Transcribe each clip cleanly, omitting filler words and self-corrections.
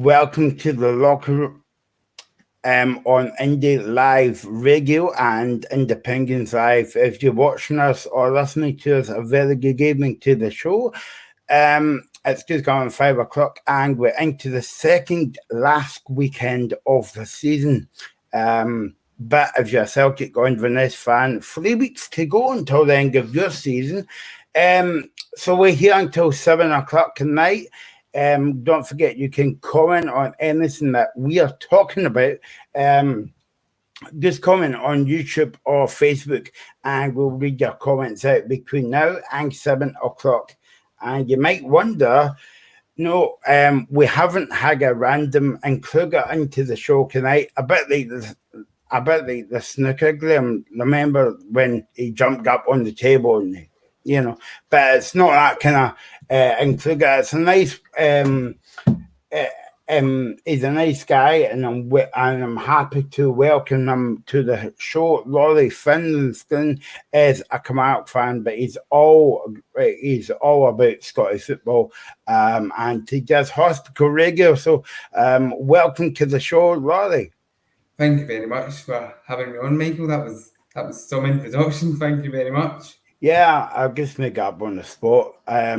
Welcome to the locker room on Indie Live Radio and Independence Live. If you're watching us or listening to us, a very good evening to the show. It's just gone 5 o'clock and we're into the second last weekend of the season. But if you're a Celtic or Inverness fan, 3 weeks to go until the end of your season. So we're here until 7 o'clock tonight. Don't forget, you can comment on anything that we are talking about. Just comment on YouTube or Facebook, and we'll read your comments out between now and 7 o'clock. And you might wonder, no, we haven't had a random intruder into the show tonight. A bit like the snooker game. Remember when he jumped up on the table and but it's not that kind of intruder. It's a nice. He's a nice guy, and I'm happy to welcome him to the show. Laurie Finlayson is a Kilmarnock fan, but he's all about Scottish football, and he does hospital radio. So, welcome to the show, Laurie. Thank you very much for having me on, Michael. That was some introduction. Thank you very much. Yeah, I'll just make up on the spot. I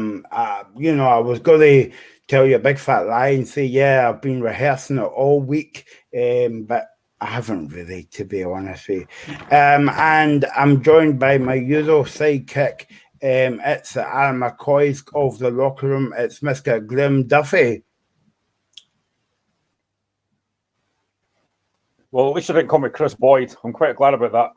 was going to tell you a big fat lie and say, yeah, I've been rehearsing it all week, but I haven't really, to be honest with you. And I'm joined by my usual sidekick. It's the Alan McCoys of the locker room. It's Mr. Grim Duffy. Well, at least you didn't call me Chris Boyd. I'm quite glad about that.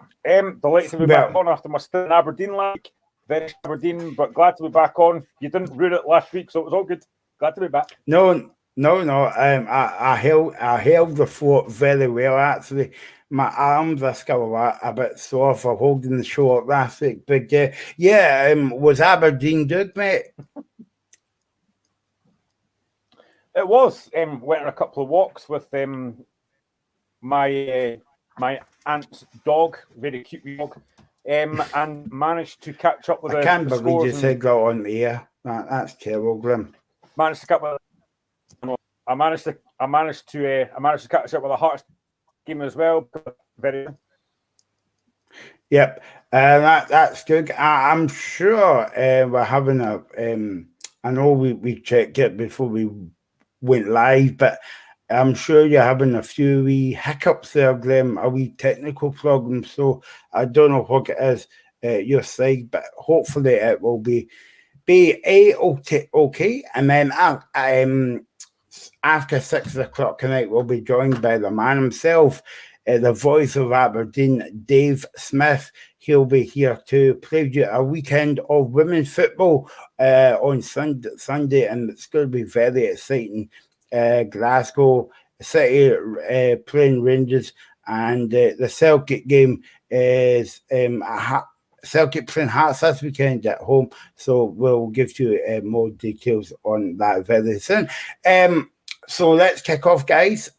Delighted to be back on after my stint in Aberdeen like. Very Aberdeen, but glad to be back on. You didn't ruin it last week, so it was all good. Glad to be back. No. I held the fort very well, actually. My arms are still a bit sore for holding the show up last week. But was Aberdeen good, mate? It was. Went on a couple of walks with my aunt's dog, very cute dog, and managed to catch up with. I can't believe you said that on the air. That's terrible, Grim. Managed to catch up. I managed to catch up with a Hearts game as well. Very. Yep, that's good. I'm sure we're having a. I know we checked it before we went live, but I'm sure you're having a few wee hiccups there, Glenn, a wee technical problem. So I don't know what it is your side, but hopefully it will be okay. And then after 6 o'clock tonight, we'll be joined by the man himself, the voice of Aberdeen, Dave Smith. He'll be here to preview a weekend of women's football on Sunday, and it's going to be very exciting. Glasgow City playing Rangers, and the Celtic game is Celtic playing Hearts this weekend at home. So we'll give you more details on that very soon. So let's kick off, guys.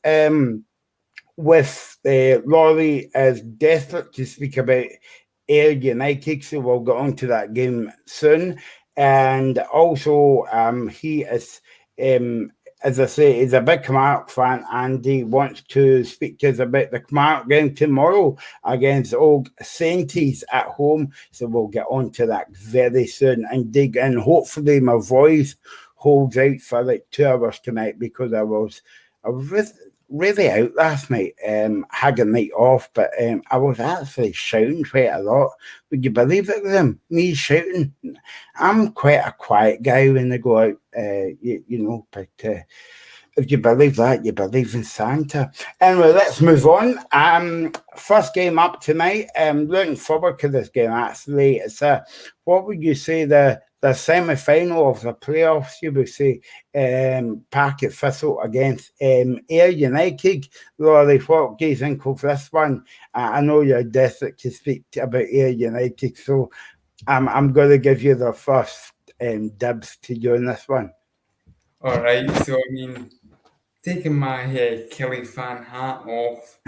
With Laurie is desperate to speak about Ayr United, so we'll get on to that game soon. And also, he is. As I say, he's a big Kilmarnock fan, and he wants to speak to us about the Kilmarnock game tomorrow against Old Sainties at home. So we'll get on to that very soon and dig in. Hopefully my voice holds out for like 2 hours tonight, because I was really out last night. Had a night off, but I was actually shouting quite a lot. Would you believe it, me shouting? I'm quite a quiet guy when I go out, but if you believe that, you believe in Santa. Anyway, let's move on. First game up tonight. Looking forward to this game, actually. It's what would you say, the semi-final of the playoffs, you would say, Parket Thistle against Ayr United. Laurie, what do you think of this one? I know you're desperate to speak about Ayr United, so I'm going to give you the first dibs to you on this one. All right, so I mean, taking my Kelly fan hat off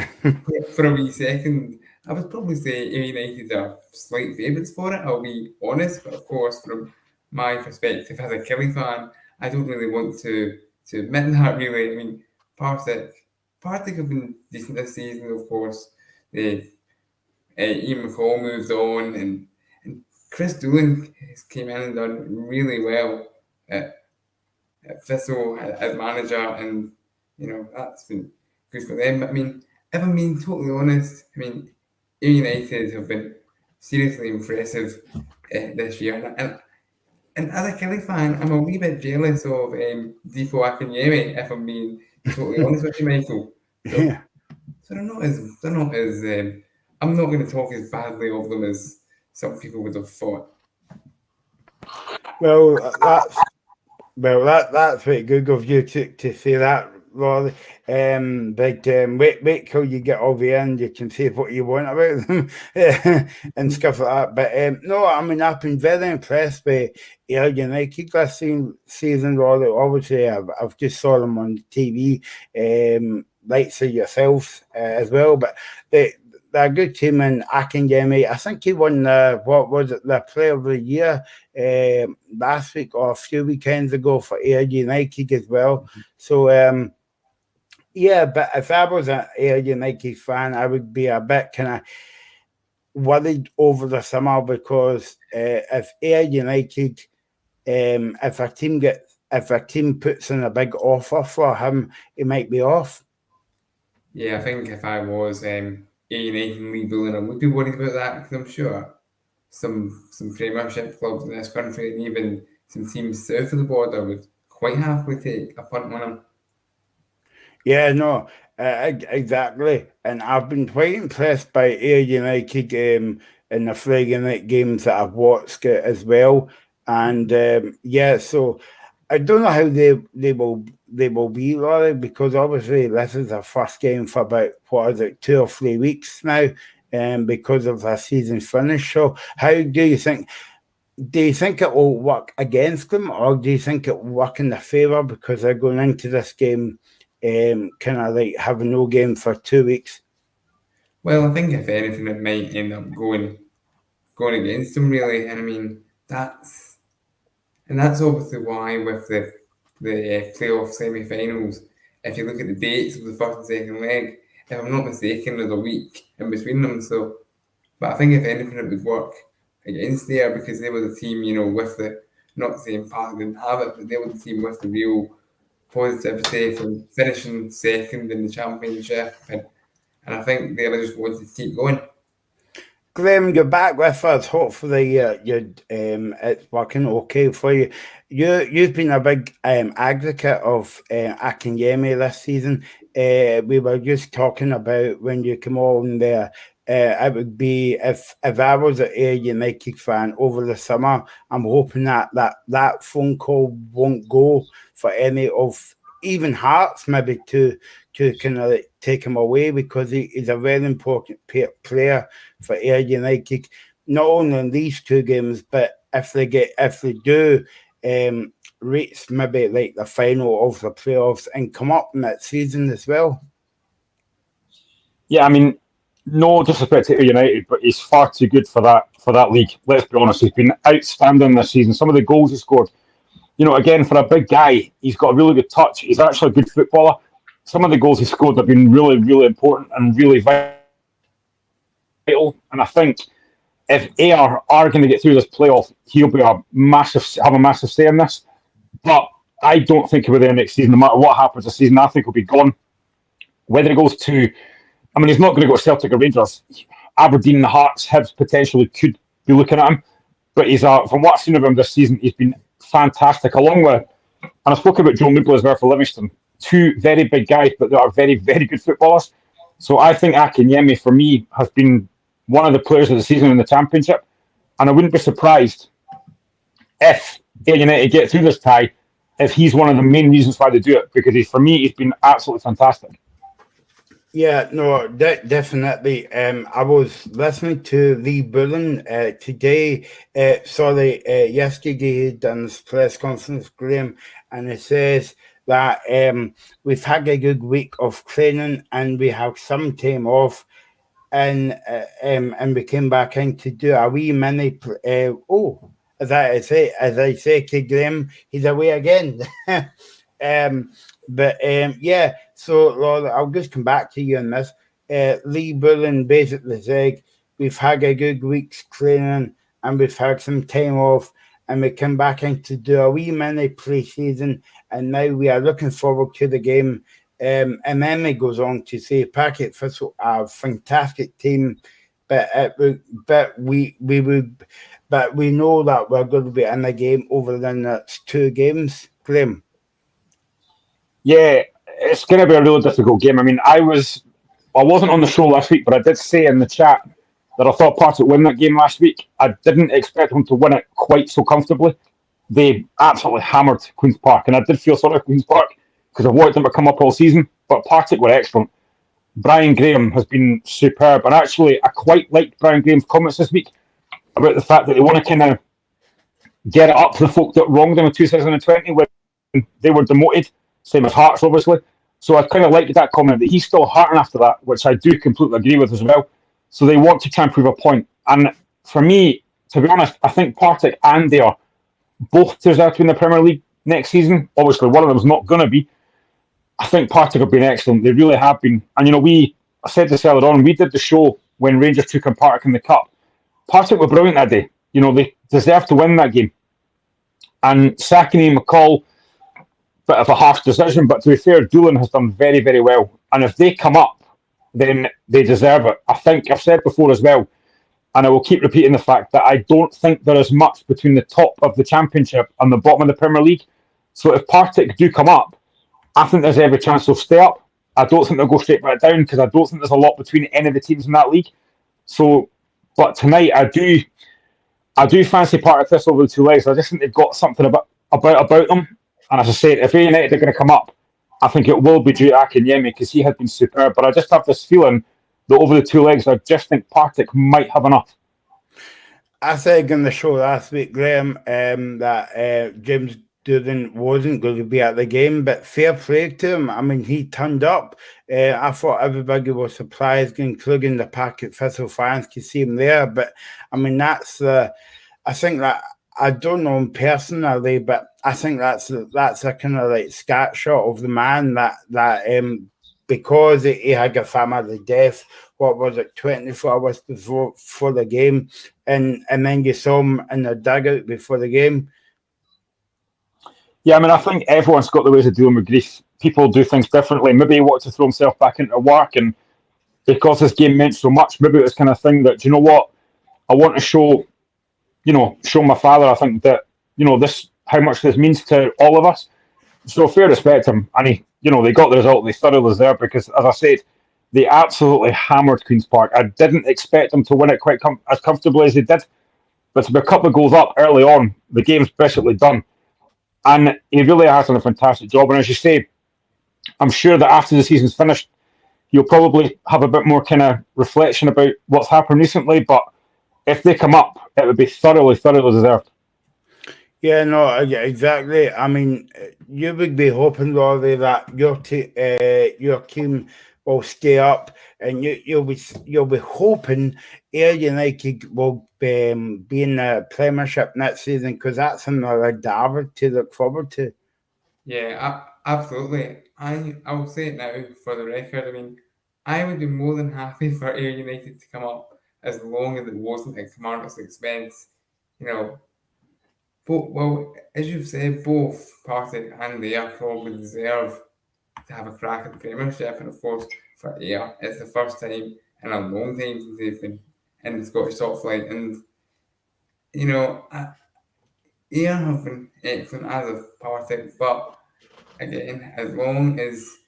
for a wee second, I would probably say Ayr United are slight favourites for it, I'll be honest, but of course, from my perspective as a Kelly fan, I don't really want to to admit that, really. I mean, Partick have been decent this season, of course. Ian McCall moved on, and Chris Doolan came in and done really well at Thistle as manager, and that's been good for them. I mean, if I'm being totally honest, I mean, United have been seriously impressive this year, and as a Kelly fan, I'm a wee bit jealous of Deepo Akinyemi, if I'm being totally honest with you, Michael. So they're not as I'm not going to talk as badly of them as some people would have thought. Well, that's very good of you to say that, Rory. Wait till you get over here and you can say what you want about them and stuff like that. But no, I mean, I've been very impressed by Ayr United last season, Rory. Obviously, I've just saw them on TV, like say yourselves as well. But they're a good team in Akinyemi. I think he won the Player of the Year last week or a few weekends ago for Ayr United as well. So yeah, but if I was an Ayr United fan, I would be a bit kind of worried over the summer because if Ayr United, if a team puts in a big offer for him, he might be off. Yeah, I think if I was United and Lee Bullen, I would be worried about that because I'm sure some Premiership clubs in this country and even some teams south of the border would quite happily take a punt on him. Yeah, no, exactly. And I've been quite impressed by Ayr United in the Friday night games that I've watched as well. And yeah, so I don't know how they will be, Laurie, because obviously this is our first game for about 2 or 3 weeks now, because of the season finish. So how do you think? Do you think it will work against them, or do you think it will work in their favour because they're going into this game, kind of like having no game for 2 weeks? Well, I think if anything, it might end up going against them, really. And I mean, that's obviously why with the playoff semi-finals, if you look at the dates of the first and second leg, if I'm not mistaken, there's a week in between them. So, but I think if anything, it would work against there because they were the team, with the, not saying Park didn't have it, but they were the team with the real positivity from finishing second in the championship, and I think they just wanted to keep going. Graham, you're back with us. Hopefully, it's working okay for you. You've been a big advocate of Akinyemi this season. We were just talking about when you come on there. It would be if I was an Ayr United fan over the summer, I'm hoping that phone call won't go for any of even Hearts maybe to kind of take him away because he's a very important player for Ayr United, not only in these 2 games, but if they do reach maybe like the final of the playoffs and come up in that season as well. Yeah, I mean, no disrespect to United, but he's far too good for that league. Let's be honest, he's been outstanding this season. Some of the goals he scored, again, for a big guy, he's got a really good touch. He's actually a good footballer. Some of the goals he scored have been really, really important and really vital. And I think if Ayr are going to get through this playoff, he'll be have a massive say in this. But I don't think he'll be there next season. No matter what happens this season, I think he'll be gone. Whether he goes to, he's not going to go to Celtic or Rangers. Aberdeen, the Hearts, Hibs potentially could be looking at him. But he's from what I've seen of him this season, he's been fantastic. Along with, and I spoke about Joe Newble as well for Livingston, 2 very big guys, but they are very, very good footballers. So I think Akinyemi, for me, has been one of the players of the season in the Championship. And I wouldn't be surprised if Ayr United get through this tie, if he's one of the main reasons why they do it, because for me, he's been absolutely fantastic. Yeah, no, definitely. I was listening to Lee Bullen today. Yesterday he done this press conference, Graham, and it says that we've had a good week of training and we have some time off, and we came back in to do a wee mini. As I say to Graham, he's away again. Yeah, so Laura, I'll just come back to you on this. Lee Bullen basically said we've had a good week's training and we've had some time off, and we come back in to do a wee mini pre-season, and now we are looking forward to the game. And then he goes on to say Packet Thistle are a fantastic team, but we know that we're going to be in the game over the next 2 games. Graham. Yeah, it's going to be a really difficult game. I mean, I wasn't on the show last week, but I did say in the chat that I thought Partick win that game last week. I didn't expect them to win it quite so comfortably. They absolutely hammered Queen's Park, and I did feel sorry for Queen's Park because I wanted them to come up all season, but Partick were excellent. Brian Graham has been superb, and actually I quite liked Brian Graham's comments this week about the fact that they want to kind of get it up to the folk that wronged them in 2020 when they were demoted, same as Hearts, obviously. So I kind of liked that comment that he's still hearting after that, which I do completely agree with as well. So they want to try and prove a point. And for me, to be honest, I think Partick and they are both deserve to win the Premier League next season. Obviously, one of them is not going to be. I think Partick have been excellent. They really have been. And, I said this earlier on, we did the show when Rangers took on Partick in the Cup. Partick were brilliant that day. They deserved to win that game. And Sackney, McCall, bit of a harsh decision, but to be fair, Doolan has done very, very well. And if they come up, then they deserve it. I think I've said before as well, and I will keep repeating the fact that I don't think there is much between the top of the Championship and the bottom of the Premier League. So if Partick do come up, I think there's every chance they'll stay up. I don't think they'll go straight back down because I don't think there's a lot between any of the teams in that league. So, but tonight I do fancy Partick Thistle over the 2 legs. I just think they've got something about them. And as I said, if United are going to come up, I think it will be due to Akinyemi because he had been superb. But I just have this feeling that over the 2 legs, I just think Partick might have enough. I said on the show last week, Graham, that James Doolan wasn't going to be at the game, but fair play to him. I mean, he turned up. I thought everybody was surprised, including the Partick Thistle fans, to see him there. But I mean, I think that I don't know him personally, but I think that's a kind of like scat shot of the man that because he had a family death. What was it, 24 hours before the game, and then you saw him in the dugout before the game. Yeah, I mean, I think everyone's got the ways of dealing with grief. People do things differently. Maybe he wanted to throw himself back into work, and because this game meant so much, maybe it was kind of thing that, you know what, I want to show my father, I think that, this, how much this means to all of us. So fair respect to him. And they got the result they thoroughly deserved because, as I said, they absolutely hammered Queen's Park. I didn't expect them to win it quite as comfortably as they did. But to be a couple of goals up early on, the game's basically done. And he really has done a fantastic job. And as you say, I'm sure that after the season's finished, he'll probably have a bit more kind of reflection about what's happened recently. But if they come up, it would be thoroughly, thoroughly deserved. Yeah, no, exactly. I mean, you would be hoping, Rory, that your team will stay up, and you'll be hoping Ayr United will be in the Premiership next season because that's another derby to look forward to. Yeah, absolutely. I will say it now for the record. I mean, I would be more than happy for Ayr United to come up as long as it wasn't at Kilmarnock's expense. Well, as you've said, both Partick and Ayr probably deserve to have a crack at the Premiership, and of course, for Ayr, it's the first time in a long time since they've been in the Scottish top flight, and Ayr have been excellent as of Partick, but again, as long as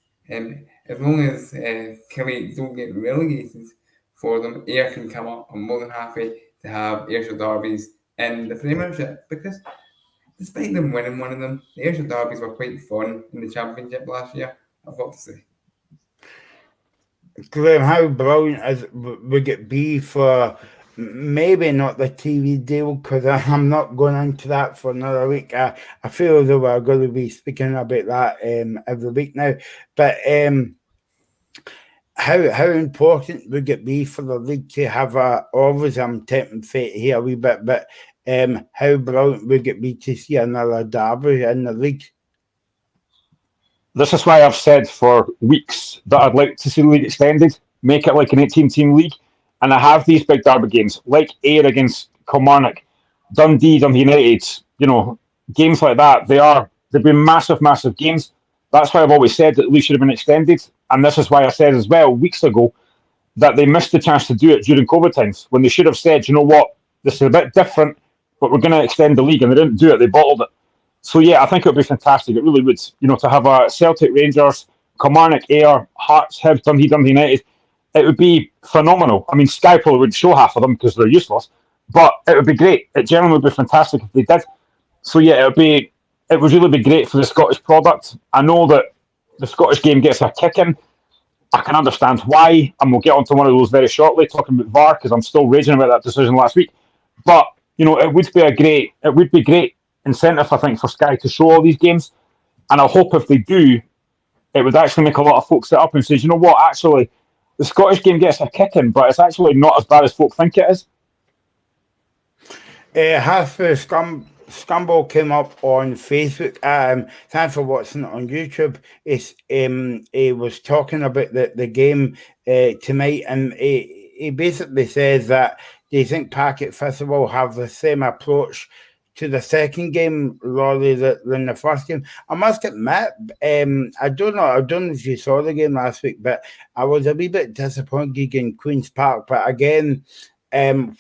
Kelly don't get relegated for them, Ayr can come up. I'm more than happy to have Ayrshire derbies in the Premiership because despite them winning one of them, the Ayrshire derbies were quite fun in the Championship last year, I've got to say. Graham, how brilliant would it be for maybe not the TV deal, because I'm not going into that for another week. I feel as though we're going to be speaking about that every week now. But how important would it be for the league to have obviously I'm tempting fate here a wee bit, but how brilliant would it be to see another derby in the league? This is why I've said for weeks that I'd like to see the league extended, make it like an 18-team league, and I have these big derby games like Ayr against Kilmarnock, Dundee United, games like that. They've been massive, massive games. That's why I've always said that the league should have been extended, and this is why I said as well weeks ago that they missed the chance to do it during COVID times when they should have said, you know what, this is a bit different, but we're going to extend the league, and they didn't do it. They bottled it. So yeah, I think it would be fantastic. It really would. To have a Celtic, Rangers, Kilmarnock, Ayr, Hearts, Hibs, Dundee United, it would be phenomenal. I mean, Sky probably would show half of them because they're useless, but it would be great. It generally would be fantastic if they did. So yeah, it would really be great for the Scottish product. I know that the Scottish game gets a kick in. I can understand why, and we'll get onto one of those very shortly, talking about VAR, because I'm still raging about that decision last week. But it would be great incentive, I think, for Sky to show all these games. And I hope if they do, it would actually make a lot of folks sit up and say, you know what, actually, the Scottish game gets a kick in, but it's actually not as bad as folk think it is. Half Scumball came up on Facebook. Thanks for watching it on YouTube. He was talking about the game tonight, and he basically says that do you think Packet Thistle will have the same approach to the second game, Rory, than the first game? I must admit, I don't know if you saw the game last week, but I was a wee bit disappointed in Queen's Park. But again,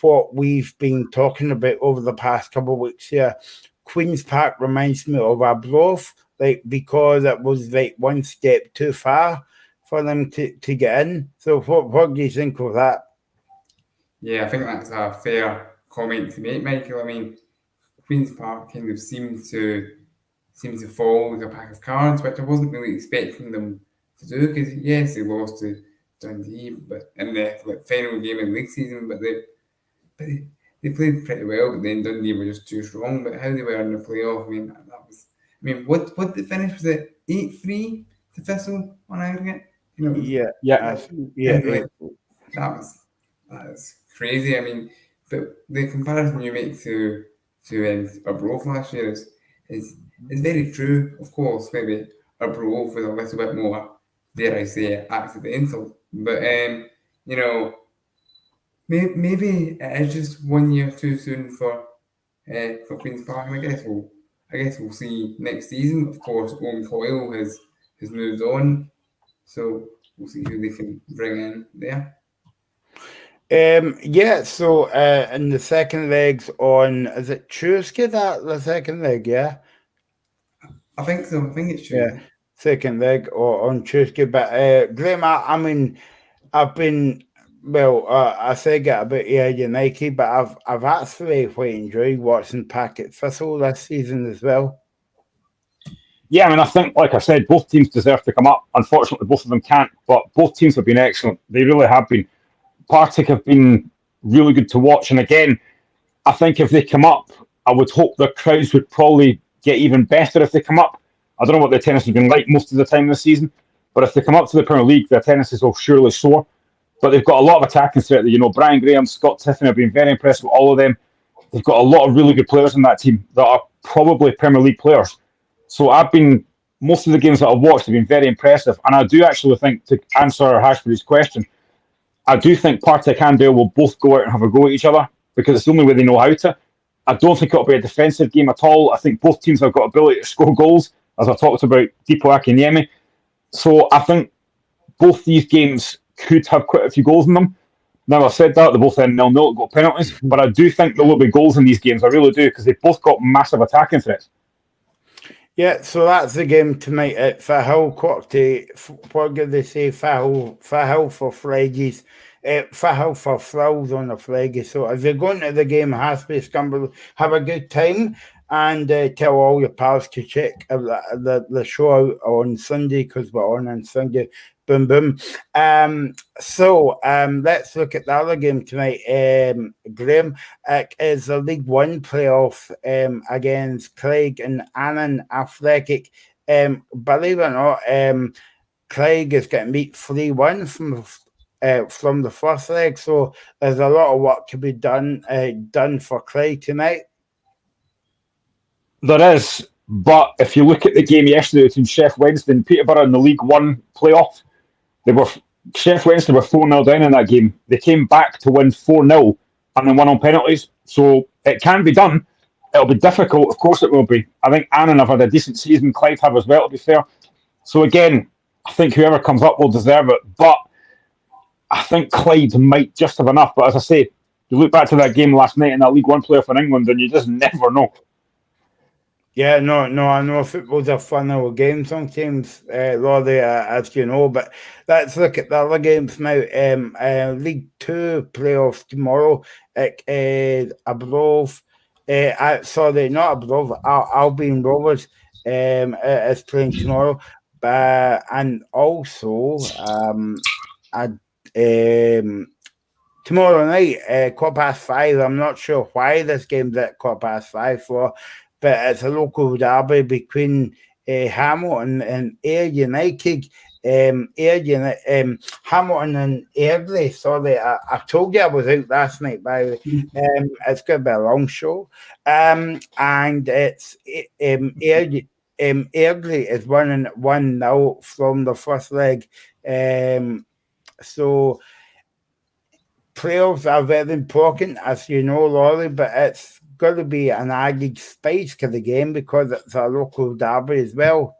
what we've been talking about over the past couple of weeks here, Queen's Park reminds me of Arbroath, because it was one step too far for them to get in. So what do you think of that? Yeah, I think that's a fair comment to make, Michael. I mean, Queen's Park kind of seemed to fall like a pack of cards, which I wasn't really expecting them to do, because yes, they lost to Dundee, but in the final game of the league season, but they played pretty well. But then Dundee were just too strong. But how they were in the playoff, I mean, what the finish was, it 8-3 to Thistle on aggregate? Yeah. That is crazy. I mean, but the comparison you make to Arbroath last year is very true. Of course, maybe Arbroath was a little bit more, dare I say, accidental. But maybe it is just 1 year too soon for Queen's Park. And I guess we'll see next season. Of course, Owen Coyle has moved on, so we'll see who they can bring in there. So in the second leg's on, is it Tuesday, that the second leg? Yeah, I think so. I think it's Tuesday. Yeah, second leg or on Tuesday. But Graham, I mean, I've been I say get about United, but I've actually quite enjoyed watching Packet Thistle this season as well. Yeah, I mean, I think, like I said, both teams deserve to come up. Unfortunately, both of them can't, but both teams have been excellent. They really have been. Partick have been really good to watch. And again, I think if they come up, I would hope their crowds would probably get even better if they come up. I don't know what their attendance has been like most of the time this season, but if they come up to the Premier League, their attendances will surely soar. But they've got a lot of attacking threat. Brian Graham, Scott Tiffin have been very impressed with all of them. They've got a lot of really good players in that team that are probably Premier League players. So most of the games that I've watched have been very impressive. And I do actually think, to answer Hashbury's question, I do think Partick and Dale will both go out and have a go at each other because it's the only way they know how to. I don't think it'll be a defensive game at all. I think both teams have got ability to score goals, as I talked about Dipo Akinyemi. So I think both these games could have quite a few goals in them. Now, I said that, they both end 0-0, got penalties, but I do think there will be goals in these games. I really do, because they've both got massive attacking threats. Yeah, so that's the game tonight at Firhill. What did they say? Firhill for Fridays. Firhill for thrills on the Friday. So if you're going to the game, Haspy, Scumber, have a good time and tell all your pals to check the show out on Sunday, because we're on Sunday. Boom, boom. So let's look at the other game tonight, Graham. It is the League One playoff against Craig and Annan Athletic. Believe it or not, Craig is getting beat 3-1 from the first leg. So there's a lot of work to be done for Craig tonight. There is. But if you look at the game yesterday between Sheffield Wednesday and Peterborough in the League One playoff, they were Sheffield Wednesday were 4-0 down in that game. They came back to win 4-0 and then won on penalties. So it can be done. It'll be difficult, of course it will be. I think Annan have had a decent season, Clyde have as well, to be fair. So again, I think whoever comes up will deserve it. But I think Clyde might just have enough. But as I say, you look back to that game last night in that League One playoff in England and you just never know. Yeah, no, I know football's a fun little game sometimes, Roddy, as you know, but let's look at the other games now. League 2 playoffs tomorrow. Abrov, sorry, not Abrov, Albion Rovers is playing tomorrow. And also, tomorrow night, 5:15. I'm not sure why this game's at 5:15 for, but it's a local derby between Hamilton and Ayr United. Hamilton and Airdrie. Sorry, I told you I was out last night. By the way, it's going to be a long show. And it's Airdrie is 1-0 from the first leg. So playoffs are very important, as you know, Laurie, but it's got to be an added spice to the game because it's a local derby as well.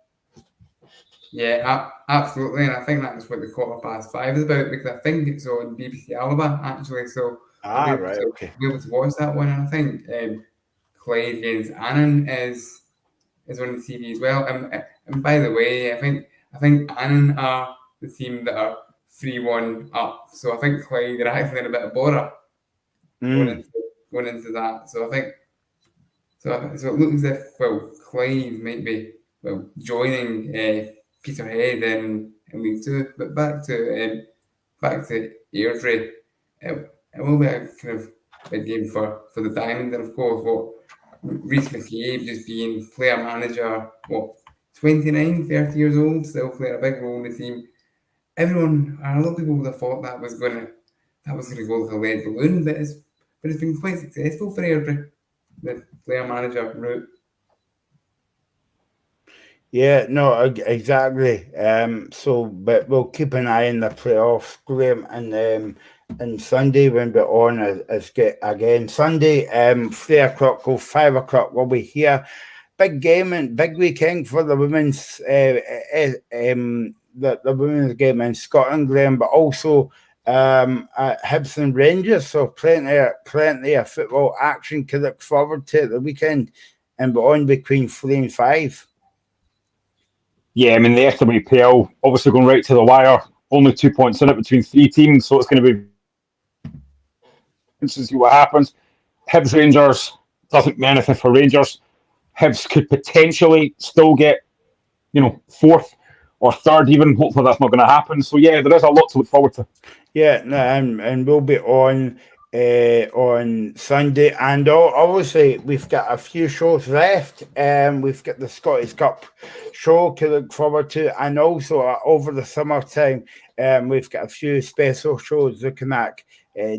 Yeah, absolutely, and I think that's what the 5:15 is about, because I think it's on BBC Alaba actually, so I'll be able to watch that one. And I think Clyde against Annan is on the TV as well. And by the way, I think Annan are the team that are 3-1 up, so I think Clyde are actually in a bit of bother going into that. So I think so it looks as if Clyde might be joining Peterhead in League 2, but back to Airdrie. It will be a kind of big game for the Diamond, and of course what Rhys McCabe just being player manager, 29, 30 years old, still playing a big role in the team. A lot of people would have thought that was going to go like a lead balloon, but it's been quite successful for Airdrie, the player manager route. Yeah, no, exactly. But we'll keep an eye on the playoffs, Graham, and Sunday when we're on is get again Sunday. 3:00 or 5:00 we'll be here. Big game and big weekend for the women's the women's game in Scotland, Graham, but also at Hibs and Rangers. So plenty of football action to look forward to at the weekend, and we're on between 3 and 5. Yeah, I mean, the FWPL obviously going right to the wire, only 2 points in it between 3 teams, so it's going to be to see what happens. Hibs Rangers doesn't mean anything for Rangers. Hibs could potentially still get, 4th or 3rd even. Hopefully that's not going to happen. So yeah, there is a lot to look forward to. Yeah, no, and we'll be on Sunday, and obviously we've got a few shows left. We've got the Scottish Cup show to look forward to, and also over the summertime, we've got a few special shows looking at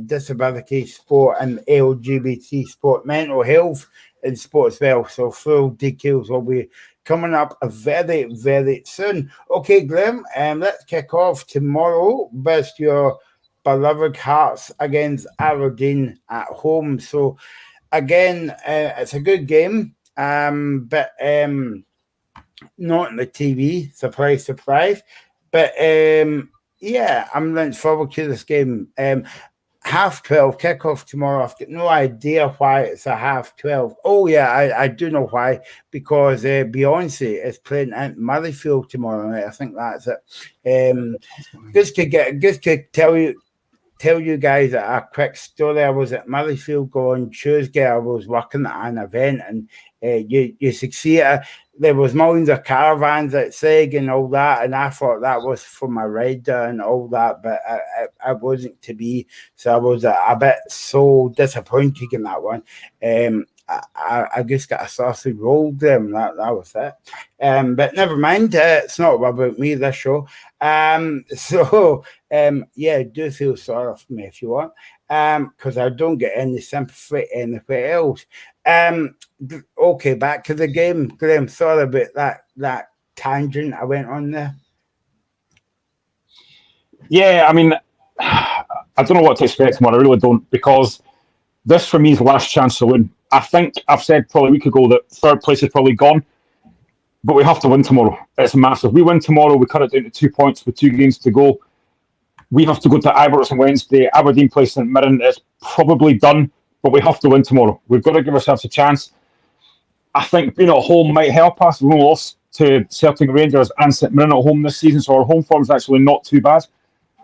disability sport and LGBT sport, mental health in sport as well. So full details will be coming up very, very soon. Okay, Graham, let's kick off tomorrow with your beloved Hearts against Aberdeen at home. So again, it's a good game, but not on the TV. Surprise, surprise. But yeah, I'm looking forward to this game. 12:30 kickoff tomorrow. I've got no idea why it's a 12:30. Oh yeah, I do know why, because Beyonce is playing at Murrayfield tomorrow night. I think that's it. Just to tell you guys a quick story. I was at Murrayfield on Tuesday. I was working at an event, and you should see it. There was millions of caravans outside and all that, and I thought that was for my rider and all that, but I wasn't to be. So I was a bit so disappointed in that one. I just got a sausage roll them. That was it. But never mind. It's not about me, this show. So do feel sorry for me if you want. Because I don't get any sympathy anywhere else. Okay, back to the game. Graham, sorry about that tangent I went on there. Yeah, I mean, I don't know what to expect tomorrow. I really don't, because this for me is the last chance to win. I think I've said probably a week ago that third place is probably gone, but we have to win tomorrow. It's massive. We win tomorrow, we cut it down to 2 points with 2 games to go. We have to go to Ibrox on Wednesday. Aberdeen play St Mirren. It's probably done, but we have to win tomorrow. We've got to give ourselves a chance. I think being at home might help us. We've lost to Celtic, Rangers and St Mirren at home this season, so our home form is actually not too bad.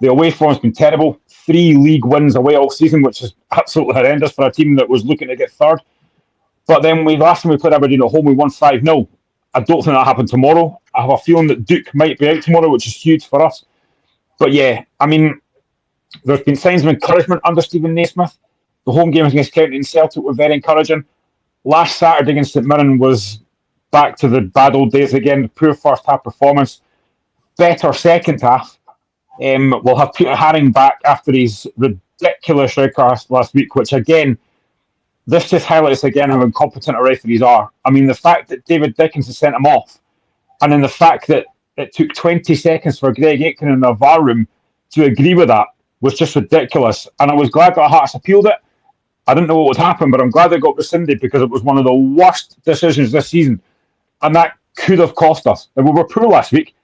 The away form's been terrible. 3 league wins away all season, which is absolutely horrendous for a team that was looking to get third. But then last time we played Aberdeen at home, we won 5-0. I don't think that'll happen tomorrow. I have a feeling that Duke might be out tomorrow, which is huge for us. But yeah, I mean, there's been signs of encouragement under Stephen Naismith. The home games against County and Celtic were very encouraging. Last Saturday against St Mirren was back to the bad old days again. Poor first half performance. Better second half. We'll have Peter Haring back after his ridiculous red card last week, which again, this just highlights again how incompetent our referees are. I mean, the fact that David Dickinson sent him off, and then the fact that it took 20 seconds for Greg Aitken in the VAR room to agree with that was just ridiculous. And I was glad that Hearts appealed it. I didn't know what would happen, but I'm glad it got rescinded because it was one of the worst decisions this season. And that could have cost us. And we were poor last week,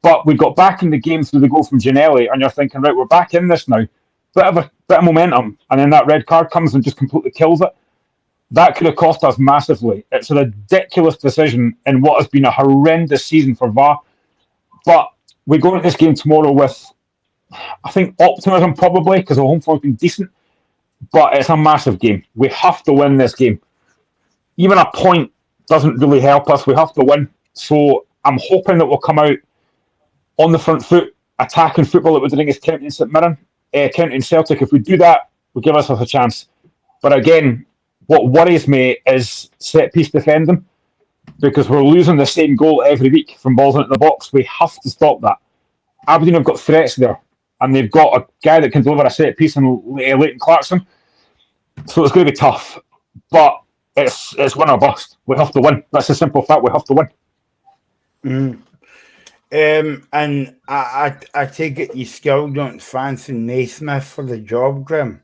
but we got back in the game through the goal from Ginnelly, and you're thinking, right, we're back in this now. Bit of momentum, and then that red card comes and just completely kills it. That could have cost us massively. It's a ridiculous decision in what has been a horrendous season for VAR. But we go into this game tomorrow with, I think, optimism probably, because the home form has been decent. But it's a massive game. We have to win this game. Even a point doesn't really help us. We have to win. So I'm hoping that we'll come out on the front foot, attacking football that we're doing against County and St Mirren, County and Celtic. If we do that, we'll give ourselves a chance. But again, what worries me is set-piece defending, because we're losing the same goal every week from balls into the box. We have to stop that. Aberdeen have got threats there, and they've got a guy that can deliver a set-piece in Leighton Clarkson. So it's going to be tough. But it's win or bust. We have to win. That's a simple fact. We have to win. And I take it you still don't fancy Naismith for the job, Graham?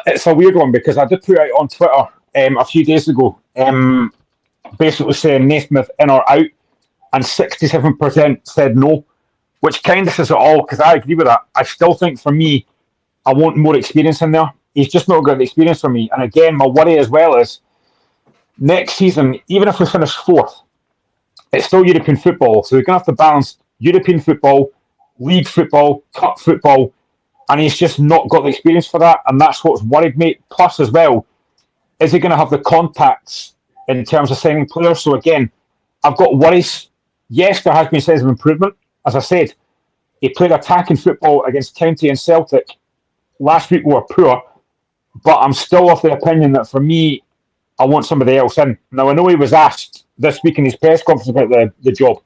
It's a weird one, because I did put out on Twitter a few days ago, basically saying Naismith in or out, and 67% said no, which kind of says it all, because I agree with that. I still think, for me, I want more experience in there. He's just not got the experience for me. And again, my worry as well is next season, even if we finish 4th, it's still European football. So we're going to have to balance European football, league football, cup football, and he's just not got the experience for that. And that's what's worried me. Plus, as well, is he going to have the contacts in terms of signing players? So again, I've got worries. Yes, there has been signs of improvement. As I said, he played attacking football against County and Celtic. Last week we were poor, but I'm still of the opinion that, for me, I want somebody else in. Now, I know he was asked this week in his press conference about the job,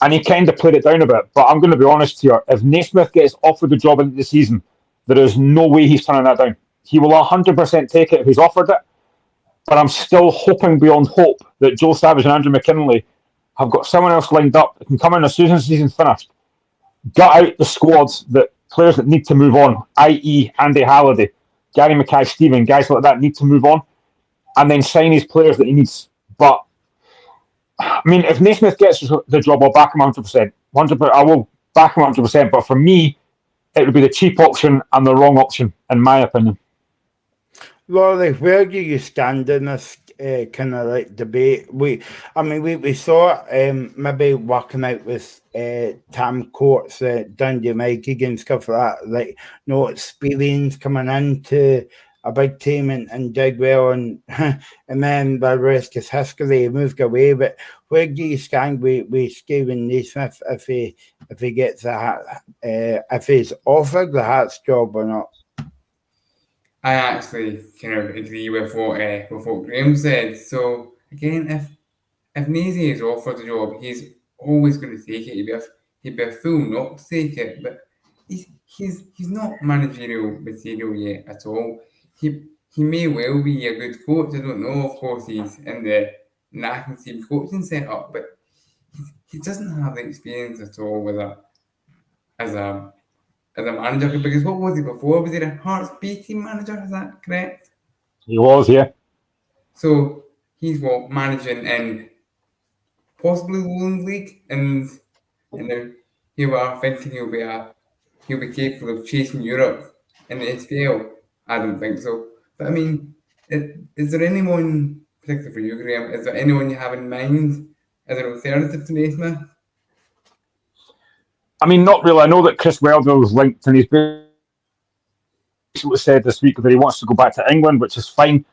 and he kind of played it down a bit. But I'm going to be honest here. If Naismith gets offered the job into the season, there is no way he's turning that down. He will 100% take it if he's offered it. But I'm still hoping beyond hope that Joe Savage and Andrew McKinley have got someone else lined up that can come in as soon as the season's finished, gut out the squads, that players that need to move on, i.e. Andy Halliday, Gary Mackay-Steven, guys like that need to move on, and then sign his players that he needs. But I mean, if Naismith gets the job, I'll back him 100%. I will back him 100%. But for me, it would be the cheap option and the wrong option, in my opinion. Laurie, where do you stand in this kind of like debate? We saw maybe working out with Tam Courts, Dundee Mikey and stuff like that. Like, no experience coming into a big team and did well, and then the rest is history. He moved away. But where do you stand with Stephen Naismith if he gets if he's offered the Hearts job or not? I actually kind of agree with what Graham said. So again, if Nazy is offered the job, he's always going to take it. He'd be a fool not to take it. But he's not managerial material yet at all. He may well be a good coach. I don't know. Of course, he's in the national team coaching setup, but he doesn't have the experience at all with as a as a manager. Because what was he before? Was he a Hearts B team manager? Is that correct? He was, yeah. So he's managing in possibly Lowland League, and then here we are thinking he'll be capable of chasing Europe in the SPL. I don't think so. But I mean, is there anyone, particularly for you, Graham? Is there anyone you have in mind as an alternative to Naismith? I mean, not really. I know that Chris Wellville was linked, and he's basically said this week that he wants to go back to England, which is fine.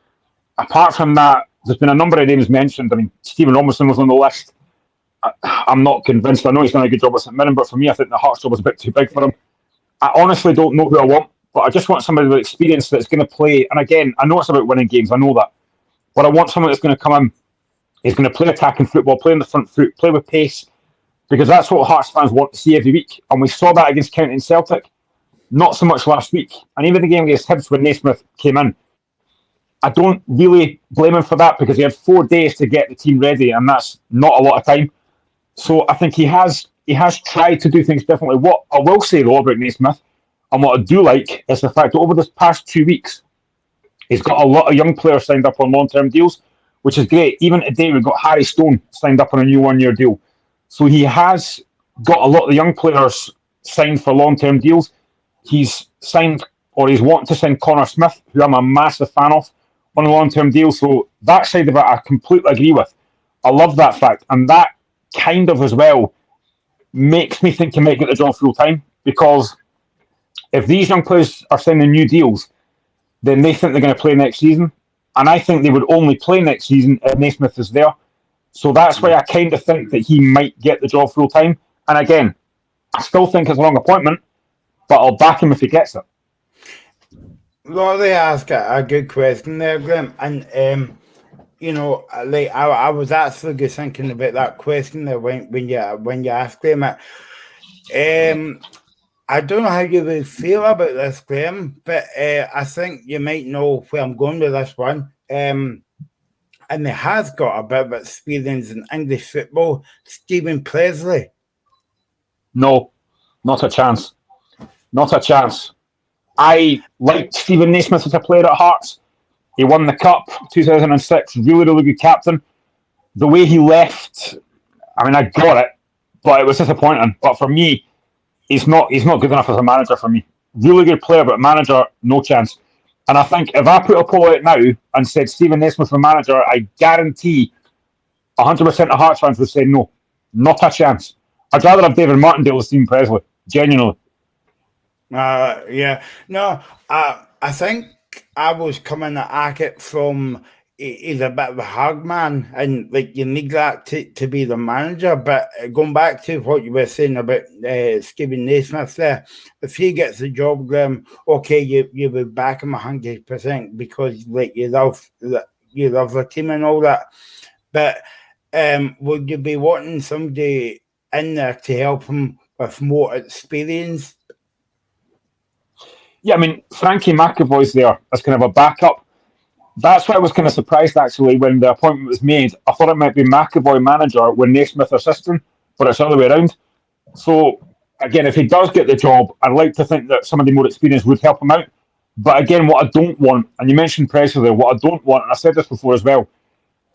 Apart from that, there's been a number of names mentioned. I mean, Stephen Robinson was on the list. I'm not convinced. I know he's done a good job at St Mirren, but for me, I think the Hearts job was a bit too big for him. I honestly don't know who I want, but I just want somebody with experience that's going to play. And again, I know it's about winning games. I know that. But I want someone that's going to come in, is going to play attacking football, play in the front foot, play with pace, because that's what Hearts fans want to see every week. And we saw that against County and Celtic. Not so much last week. And even the game against Hibs when Naismith came in, I don't really blame him for that because he had 4 days to get the team ready, and that's not a lot of time. So I think he has tried to do things differently. What I will say though about Naismith, and what I do like, is the fact that over this past 2 weeks, he's got a lot of young players signed up on long-term deals, which is great. Even today, we've got Harry Stone signed up on a new 1-year deal. So he has got a lot of the young players signed for long-term deals. He's signed, or he's wanting to sign Connor Smith, who I'm a massive fan of, on a long-term deal. So that side of it, I completely agree with. I love that fact. And that kind of as well makes me think he might get the job full-time, because if these young players are signing new deals, then they think they're going to play next season. And I think they would only play next season if Naismith is there. So that's why I kind of think that he might get the job full-time. And again, I still think it's a wrong appointment, but I'll back him if he gets it. Laurie asked a good question there, Graham. And, you know, like I was actually just thinking about that question there when you asked Graham it. I don't know how you would feel about this, Graham, but I think you might know where I'm going with this one. And he has got a bit of experience in English football. Stephen Presley. No, not a chance. Not a chance. I liked Stephen Naismith as a player at Hearts. He won the Cup 2006. Really, really good captain. The way he left, I mean, I got it, but it was disappointing. But for me, he's not good enough as a manager for me. Really good player, but manager, no chance. And I think if I put a poll out now and said Stephen Naismith for manager, I guarantee 100% of Hearts fans would say no, not a chance. I'd rather have David Martindale than Stephen Presley, genuinely. Yeah. No, I think I was coming at it from he's a bit of a hard man, and like you need that to be the manager. But going back to what you were saying about Stephen Naismith there, if he gets the job, okay, you would back him 100% because like you love the team and all that. But would you be wanting somebody in there to help him with more experience? Yeah, I mean, Frankie McAvoy's there as kind of a backup. That's why I was kind of surprised, actually, when the appointment was made. I thought it might be McAvoy manager when Naismith assistant, but it's the other way around. So, again, if he does get the job, I'd like to think that somebody more experienced would help him out. But again, what I don't want, and you mentioned Presley there, what I don't want, and I said this before as well,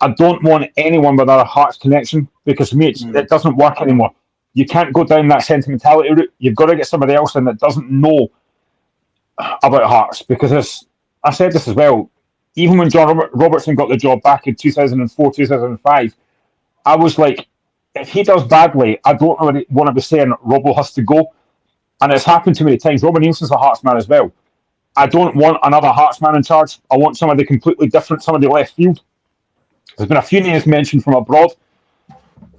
I don't want anyone with a Hearts connection, because to me, it doesn't work anymore. You can't go down that sentimentality route. You've got to get somebody else in that doesn't know about Hearts, because I said this as well, even when John Robertson got the job back in 2004, 2005, I was like, if he does badly, I don't really want to be saying Robbo has to go. And it's happened too many times. Robin Nielsen's a Hearts man as well. I don't want another Hearts man in charge. I want somebody completely different, somebody left field. There's been a few names mentioned from abroad.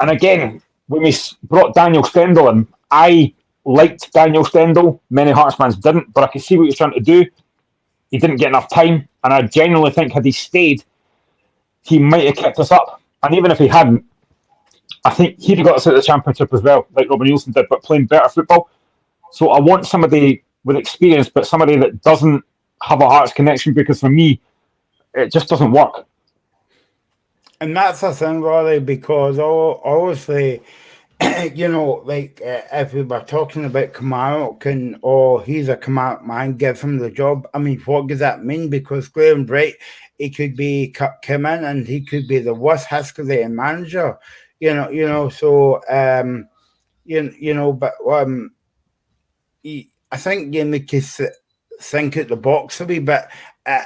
And again, when we brought Daniel Stendel in, I liked Daniel Stendel. Many Hearts fans didn't, but I could see what he was trying to do. he didn't get enough time, and I genuinely think had he stayed, he might have kept us up. And even if he hadn't, I think he'd have got us out of the Championship as well, like Robin Nielsen did, but playing better football. So I want somebody with experience, but somebody that doesn't have a Hearts connection, because for me, it just doesn't work. And that's the thing, Rory, because obviously, if we were talking about Kilmarnock and he's a Kilmarnock man, give him the job. I mean, what does that mean? Because Graham Bright, he could come in and he could be the worst escalating manager, So but I think you need to think at the box a wee bit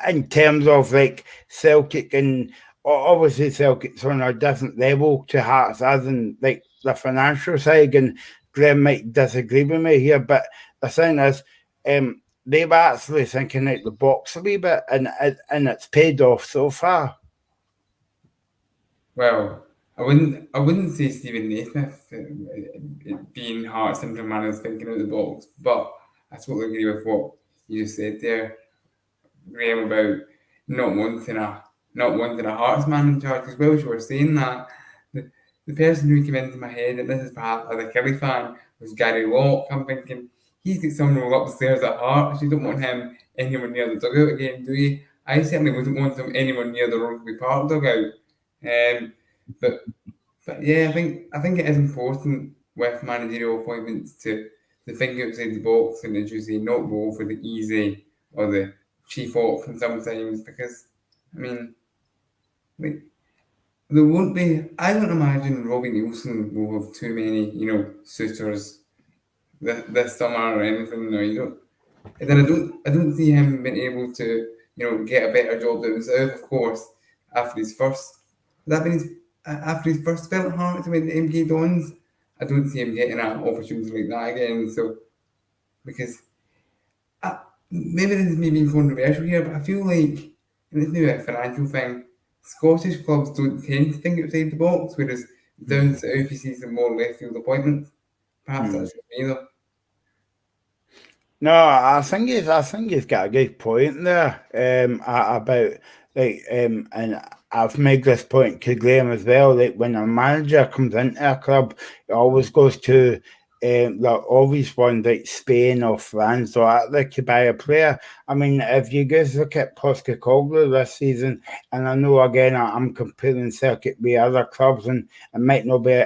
in terms of like Celtic, and obviously Celtic's on a different level to Hearts, as in like the financial side, and Graham might disagree with me here, but the thing is, they're actually thinking out the box a wee bit, and it's paid off so far. Well, I wouldn't say Stephen Naismith being Hearts interim man is thinking out the box, but I totally agree with what you just said there, Graham, about not wanting a Hearts man in charge. As well as you were saying that, the person who came into my head, and this is perhaps as a Kelly fan, was Gary Locke. I'm thinking, he's got someone roll up the stairs at Hearts. You don't want him anywhere near the dugout again, do you? I certainly wouldn't want him anywhere near the Rugby Park dugout. But yeah, I think it is important with managerial appointments to think outside the box, and as you say, not go for the easy or the cheap option sometimes, because I mean, like, there won't be. I don't imagine Robbie Nielsen will have too many, suitors this summer or anything. No, you don't. And then I don't see him being able to, get a better job down south. Of course, after his first spell at Hearts with the MK Dons, I don't see him getting an opportunity like that again. So, because maybe this is me being controversial here, but I feel like, and it's maybe a financial thing, Scottish clubs don't tend to think outside the box, whereas down south you see some more left field appointments. Perhaps that's just me though. No, I think he's got a good point there about and I've made this point to Graham as well. Like when a manager comes into a club, it always goes to the obvious ones like Spain or France or Italy to buy a player. I mean, if you guys look at Postecoglou this season, and I know again I'm comparing Celtic with other clubs, and it might not be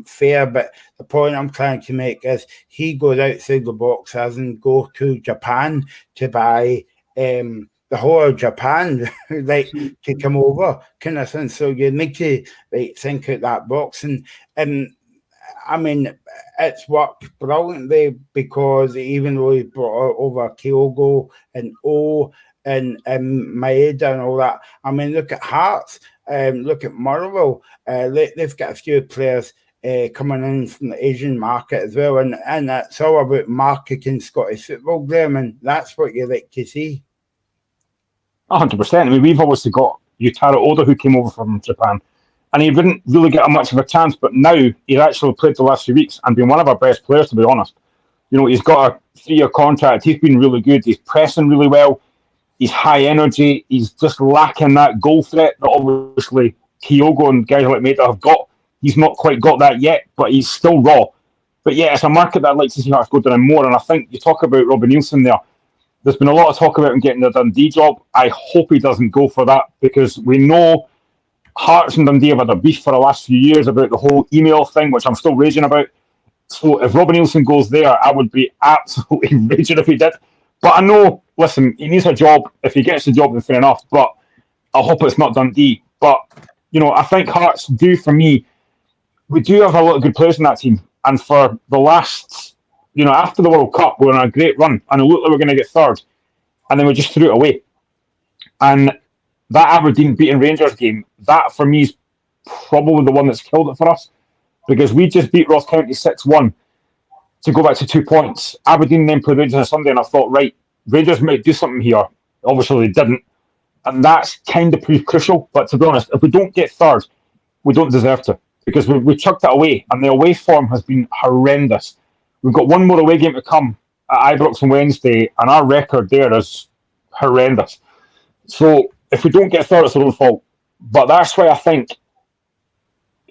fair, but the point I'm trying to make is he goes outside the box, as in go to Japan to buy the whole of Japan, like to come over, kind of thing. So you need to think out that box, and I mean, it's worked brilliantly, because even though he brought over Kyogo and and Maeda and all that, I mean, look at Hearts, look at Motherwell, they've got a few players coming in from the Asian market as well, and it's all about marketing Scottish football, Graham, and that's what you like to see. 100%. I mean, we've obviously got Yutaro Oda, who came over from Japan, and he didn't really get much of a chance, but now he's actually played the last few weeks and been one of our best players, to be honest. He's got a 3-year contract. He's been really good. He's pressing really well. He's high energy. He's just lacking that goal threat that obviously Kyogo and guys like Maeda have got. He's not quite got that yet, but he's still raw. But yeah, it's a market that I'd like to see Hearts go down more. And I think you talk about Robin Nielsen there. There's been a lot of talk about him getting the Dundee job. I hope he doesn't go for that, because we know Hearts and Dundee have had a beef for the last few years about the whole email thing, which I'm still raging about. So if Robin Nielsen goes there, I would be absolutely raging if he did. But I know, listen, he needs a job. If he gets the job, then fair enough. But I hope it's not Dundee. But, I think Hearts do, for me, we do have a lot of good players in that team. And for the last, after the World Cup, we were on a great run. And it looked like we were going to get third. And then we just threw it away. And that Aberdeen beating Rangers game, that for me is probably the one that's killed it for us. Because we just beat Ross County 6-1 to go back to 2 points. Aberdeen then played Rangers on Sunday, and I thought, right, Rangers might do something here. Obviously, they didn't. And that's kind of pretty crucial. But to be honest, if we don't get third, we don't deserve to. Because we chucked it away, and the away form has been horrendous. We've got one more away game to come at Ibrox on Wednesday, and our record there is horrendous. So if we don't get third, it's our own fault. But that's why I think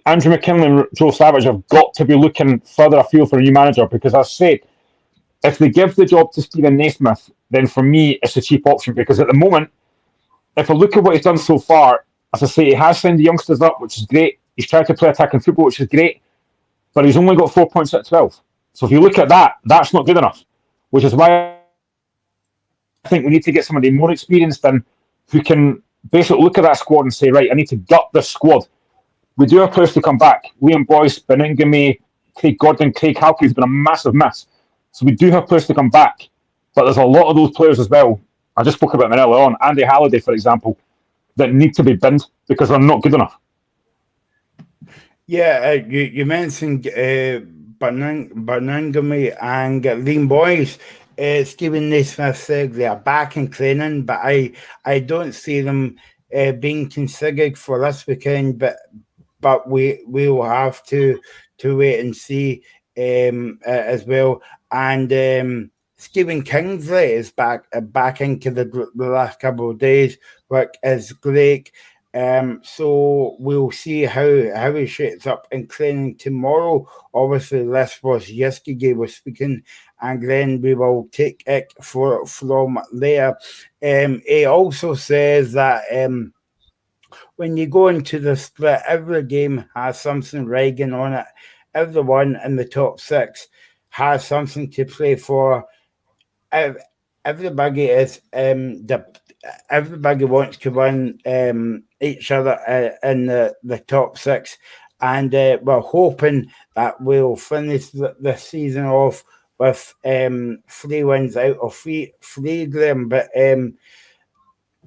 Andrew McKinley and Joe Savage have got to be looking further afield for a new manager, because as I said, if they give the job to Stephen Naismith, then for me it's a cheap option, because at the moment, if I look at what he's done so far, as I say, he has signed the youngsters up, which is great. He's tried to play attacking football, which is great, but he's only got 4 points at 12. So if you look at that, that's not good enough, which is why I think we need to get somebody more experienced in, who can basically look at that squad and say, right, I need to gut this squad. We do have players to come back. Liam Boyce, Beningame, Craig Gordon, Craig Halkey has been a massive miss. So we do have players to come back, but there's a lot of those players as well. I just spoke about them earlier on. Andy Halliday, for example, that need to be binned because they're not good enough. Yeah, you mentioned Beningame and Liam Boyce. Stephen Naismith said they are back in training, but I don't see them being considered for this weekend. But we will have to wait and see as well. And Stephen Kingsley is back into the last couple of days, which is great. So we'll see how he shapes up in training tomorrow. Obviously, this was yesterday we're speaking, and then we will take it from there. He also says that when you go into the split, every game has something riding on it. Everyone in the top 6 has something to play for. Everybody is everybody wants to win each other in the top 6, and we're hoping that we'll finish the season off with 3 wins out of three, Graham. But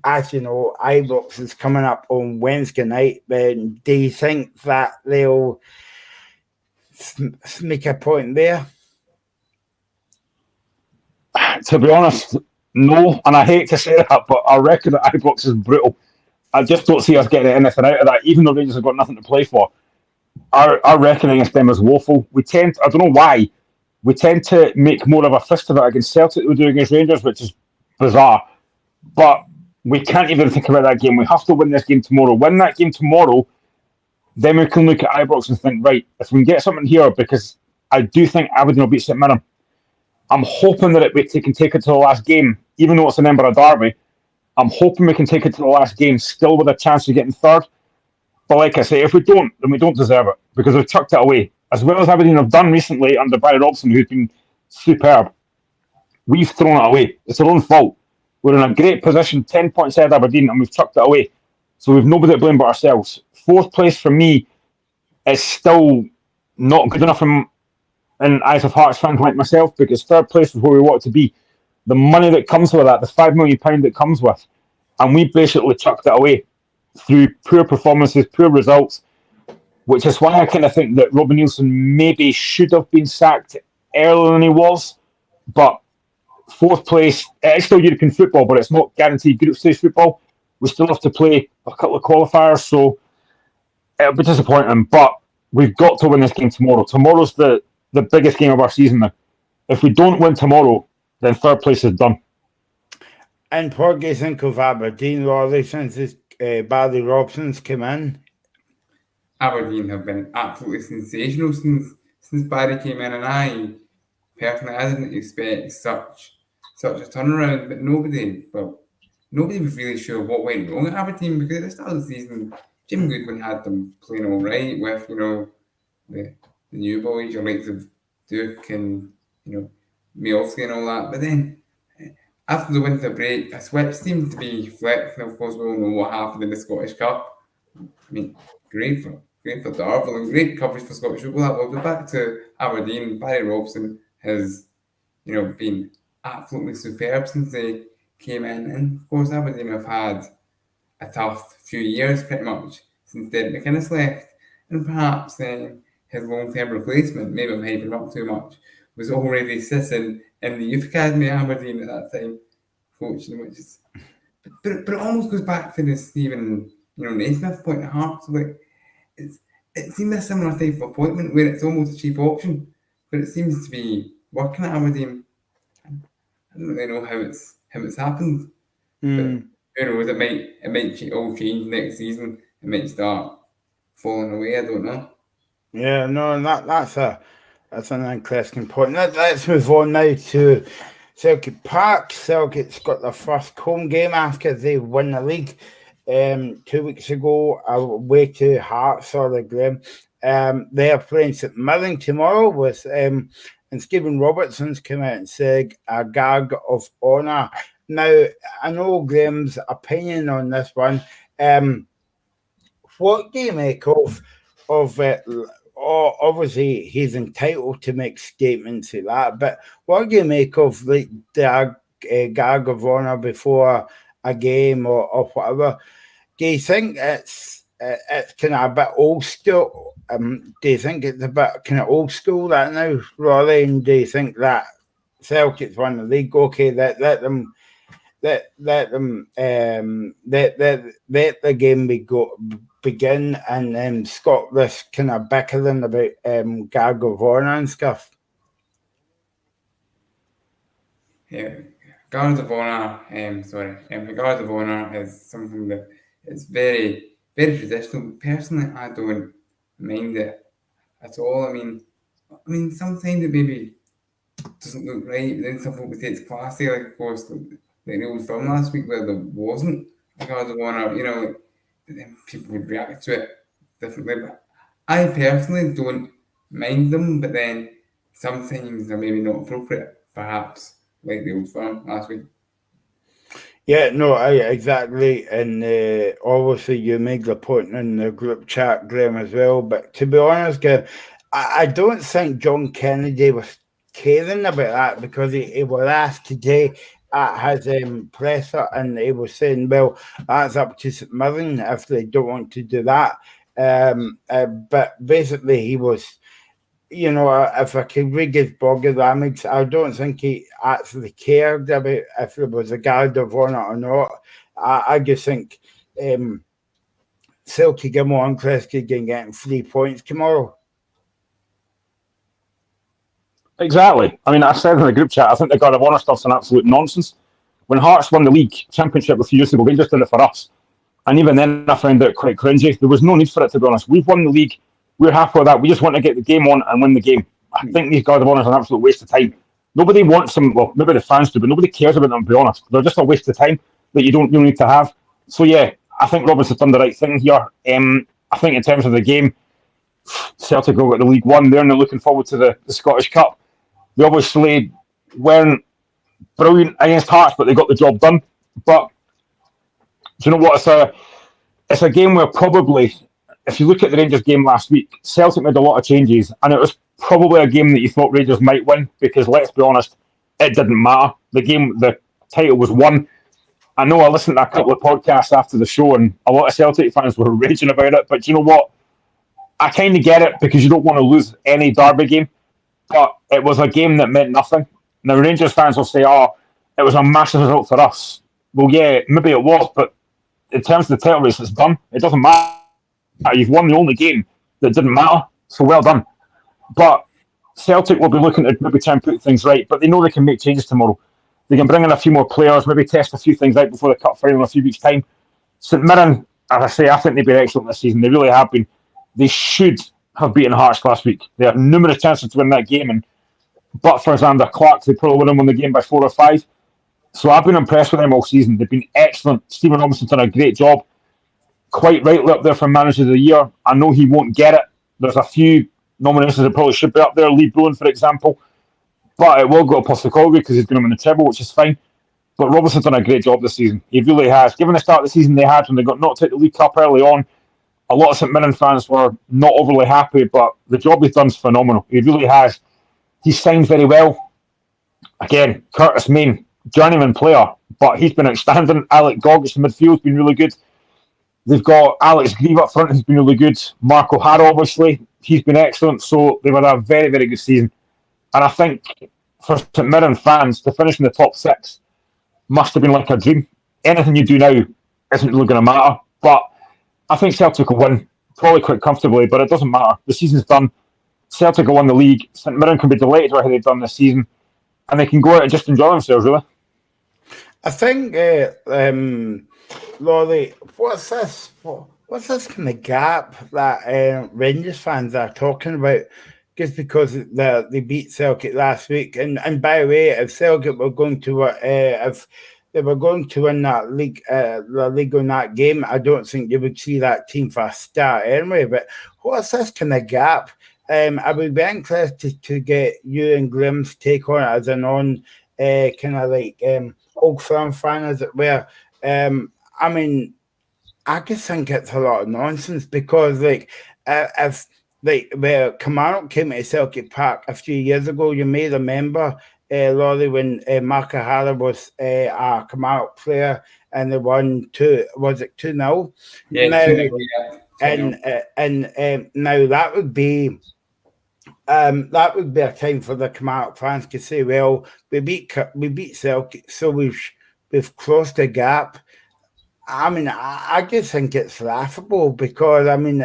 as you know, Ibrox is coming up on Wednesday night. Do you think that they'll make a point there? To be honest, no. And I hate to say that, but I reckon that Ibrox is brutal. I just don't see us getting anything out of that, even though Rangers have got nothing to play for. Our reckoning against them is woeful. I don't know why, we tend to make more of a fist of it against Celtic than we do against Rangers, which is bizarre. But we can't even think about that game. We have to win this game tomorrow. Win that game tomorrow, then we can look at Ibrox and think, right, if we can get something here, because I do think Aberdeen will beat St Mirren. I'm hoping that we can take it to the last game, even though it's an Edinburgh derby. I'm hoping we can take it to the last game, still with a chance of getting third. But like I say, if we don't, then we don't deserve it, because we've chucked it away. As well as Aberdeen have done recently under Barry Robson, who's been superb, we've thrown it away. It's our own fault. We're in a great position, 10 points ahead of Aberdeen, and we've chucked it away. So we've nobody to blame but ourselves. 4th place for me is still not good enough in eyes of Hearts fans like myself, because 3rd place is where we want to be. The money that comes with that, the £5 million that comes with, and we basically chucked it away through poor performances, poor results, which is why I kind of think that Robin Nielsen maybe should have been sacked earlier than he was. But 4th place, it's still European football, but it's not guaranteed group stage football. We still have to play a couple of qualifiers, so it'll be disappointing. But we've got to win this game tomorrow. Tomorrow's the biggest game of our season now. If we don't win tomorrow, then 3rd place is done. And what do you think of Aberdeen, Rory, since Barry Robson's come in? Aberdeen have been absolutely sensational since Barry came in, and I personally didn't expect such a turnaround. But nobody was really sure what went wrong at Aberdeen, because at the start of the season, Jim Goodwin had them playing all right with the new boys, your likes of Duke and Miofsky and all that. But then after the winter break, a switch seemed to be flipped, and of course we all know what happened in the Scottish Cup. I mean, great for Darvel and great coverage for Scottish football. We'll be back to Aberdeen. Barry Robson has been absolutely superb since they came in, and of course Aberdeen have had a tough few years pretty much since Derek McInnes left, and perhaps his long-term replacement, maybe I'm hyping him up too much, was already sitting in the youth academy at Aberdeen at that time, coaching, which is, but it almost goes back to the Stephen Naismith point at Hearts. Like it seems a similar type of appointment where it's almost a cheap option, but it seems to be working at Aberdeen. I don't really know how it's happened. But who knows? It might all change next season. It might start falling away. I don't know. Yeah, no, that's an interesting point. Let's move on now to Celtic Park. Celtic's got their first home game after they won the league 2 weeks ago away to Hearts or the Grim. They are playing St Mirren tomorrow with and Stephen Robertson's come out and said a gag of honour. Now, I know Graham's opinion on this one. What do you make of it? Obviously, he's entitled to make statements like that, but what do you make of like the gag of honour before a game or whatever? Do you think it's kind of a bit old school? Do you think it's a bit kind of old school that now, Rory? And do you think that Celtic's won the league? Okay, let the game begin and stop this kind of bickering about gag of honour and stuff. Yeah, guard of honour. The guard of honour is something that is very, very traditional. Personally, I don't mind it at all. I mean, sometimes it maybe doesn't look right, but then some people say it's classy. Like, of course, the old film last week where there wasn't a guard of honour. Then people would react to it differently. But I personally don't mind them, but then sometimes they're maybe not appropriate, perhaps, like the old firm last week. Yeah, no, exactly. And obviously you make the point in the group chat, Graham, as well. But to be honest, Graham, I don't think John Kennedy was caring about that because he was asked today at his presser and he was saying, well, that's up to St Mirren if they don't want to do that. But basically he was, if I could read his boggy I don't think he actually cared about if it was a guard of honour or not. I just think Celtic are more interested in getting 3 points tomorrow. Exactly. I mean, I said in the group chat, I think the guard of honour stuff's an absolute nonsense. When Hearts won the league championship a few years ago, they just did it for us. And even then, I found it quite cringy. There was no need for it, to be honest. We've won the league. We're happy with that. We just want to get the game on and win the game. I think these guard of honour is an absolute waste of time. Nobody wants them. Well, maybe the fans do, but nobody cares about them, to be honest. They're just a waste of time that you don't need to have. So, yeah, I think Robertson's done the right thing here. I think in terms of the game, Celtic will get the League One there and they're looking forward to the Scottish Cup. They obviously weren't brilliant against Hearts, but they got the job done. But do you know what? It's a game where probably, if you look at the Rangers game last week, Celtic made a lot of changes, and it was probably a game that you thought Rangers might win because, let's be honest, it didn't matter. The title was won. I know I listened to a couple of podcasts after the show, and a lot of Celtic fans were raging about it. But do you know what? I kind of get it because you don't want to lose any derby game. But it was a game that meant nothing. Now, Rangers fans will say, it was a massive result for us. Well, yeah, maybe it was, but in terms of the title race, it's done. It doesn't matter. You've won the only game that didn't matter, so well done. But Celtic will be looking to maybe try and put things right, but they know they can make changes tomorrow. They can bring in a few more players, maybe test a few things out before the cup final in a few weeks' time. St Mirren, as I say, I think they've been excellent this season. They really have been. They should have beaten Hearts last week. They had numerous chances to win that game, but for Xander Clark, they probably would have won the game by 4 or 5. So I've been impressed with them all season. They've been excellent. Stephen Robinson's done a great job. Quite rightly up there for Manager of the Year. I know he won't get it. There's a few nominations that probably should be up there. Lee Bowen, for example. But it will go to Postecoglou because he's going to win the treble, which is fine. But Robinson's done a great job this season. He really has. Given the start of the season they had when they got knocked out the League Cup early on, a lot of St Mirren fans were not overly happy, but the job he's done is phenomenal. He really has. He signed very well. Again, Curtis Main, journeyman player, but he's been outstanding. Alec Gogic in midfield's been really good. They've got Alex Grieve up front, who's been really good. Mark O'Hara, obviously, he's been excellent. So they've had a very, very good season. And I think for St Mirren fans to finish in the top 6 must have been like a dream. Anything you do now isn't really going to matter. But I think Celtic will win, probably quite comfortably, but it doesn't matter. The season's done. Celtic will win the league. St Mirren can be delighted with how they've done this season. And they can go out and just enjoy themselves, really. I think, Laurie, what's this? What's this kind of gap that Rangers fans are talking about? Just because they beat Celtic last week, and by the way, if Celtic were going to if they were going to win that league, the league on that game, I don't think you would see that team for a start anyway. But what's this kind of gap? I would be interested to get you and Grim's take on it as an on kind of like Old Firm fan, as it were. I mean, I just think it's a lot of nonsense because, like, if like where Kamara came to Celtic Park a few years ago, you may remember, Laurie, when Mark O'Hara was a Kamara player and they won 2-0? Yeah, now, 2-0, yeah. And now that would be a time for the Kamara fans to say, well, we beat Celtic, so we've closed the gap. I mean, I just think it's laughable because, I mean,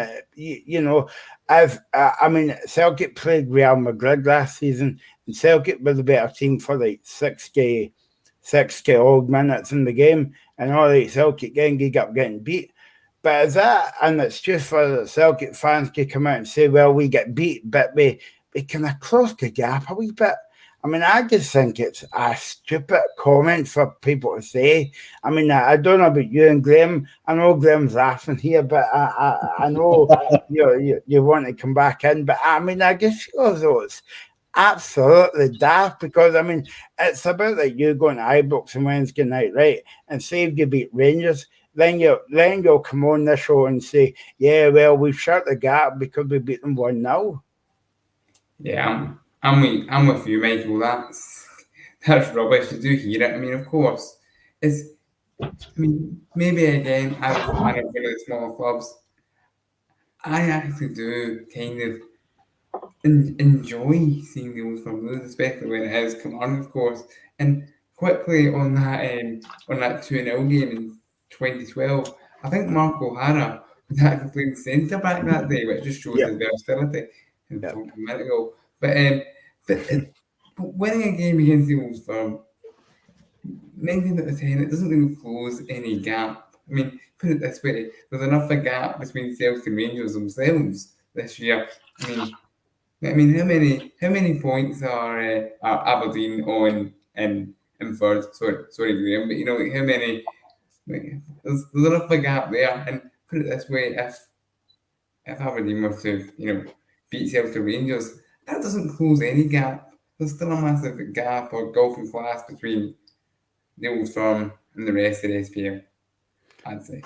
Celtic played Real Madrid last season, and Celtic was a better team for like 60 odd minutes in the game, and all right, Celtic gig up getting beat. But is that, and it's just for the Celtic fans to come out and say, well, we get beat, but we kind of closed the gap a wee bit. I mean, I just think it's a stupid comment for people to say. I mean, I don't know about you and Graham. I know Graham's laughing here, but I know you want to come back in. But I mean, I just feel as though it's absolutely daft because, I mean, it's about like you going to Ibrox on Wednesday night, right? And say if you beat Rangers, then you'll come on the show and say, yeah, well, we've shut the gap because we beat them 1-0. Yeah, I'm with you, Michael. That's rubbish. You do hear it. I mean, of course, maybe again, as a fan of one of the smaller clubs, I actually do kind of enjoy seeing the Old Firm lose, especially when it is come on, of course. And quickly on that 2-0 game in 2012, I think Mark O'Hara was actually playing centre back that day, which just shows his versatility. Yeah. A minute ago, but winning a game against the Old Firm, 9 out of 10, it doesn't really close any gap. I mean, put it this way: there's enough of a gap between Celtic and Rangers themselves this year. I mean, how many points are Aberdeen on in third? Sorry, Graham, but like how many? Like, there's enough of a gap there. And put it this way: if Aberdeen were to beat Celtic Rangers, that doesn't close any gap. There's still a massive gap or golfing class between the Old Firm and the rest of the SPL, I'd say.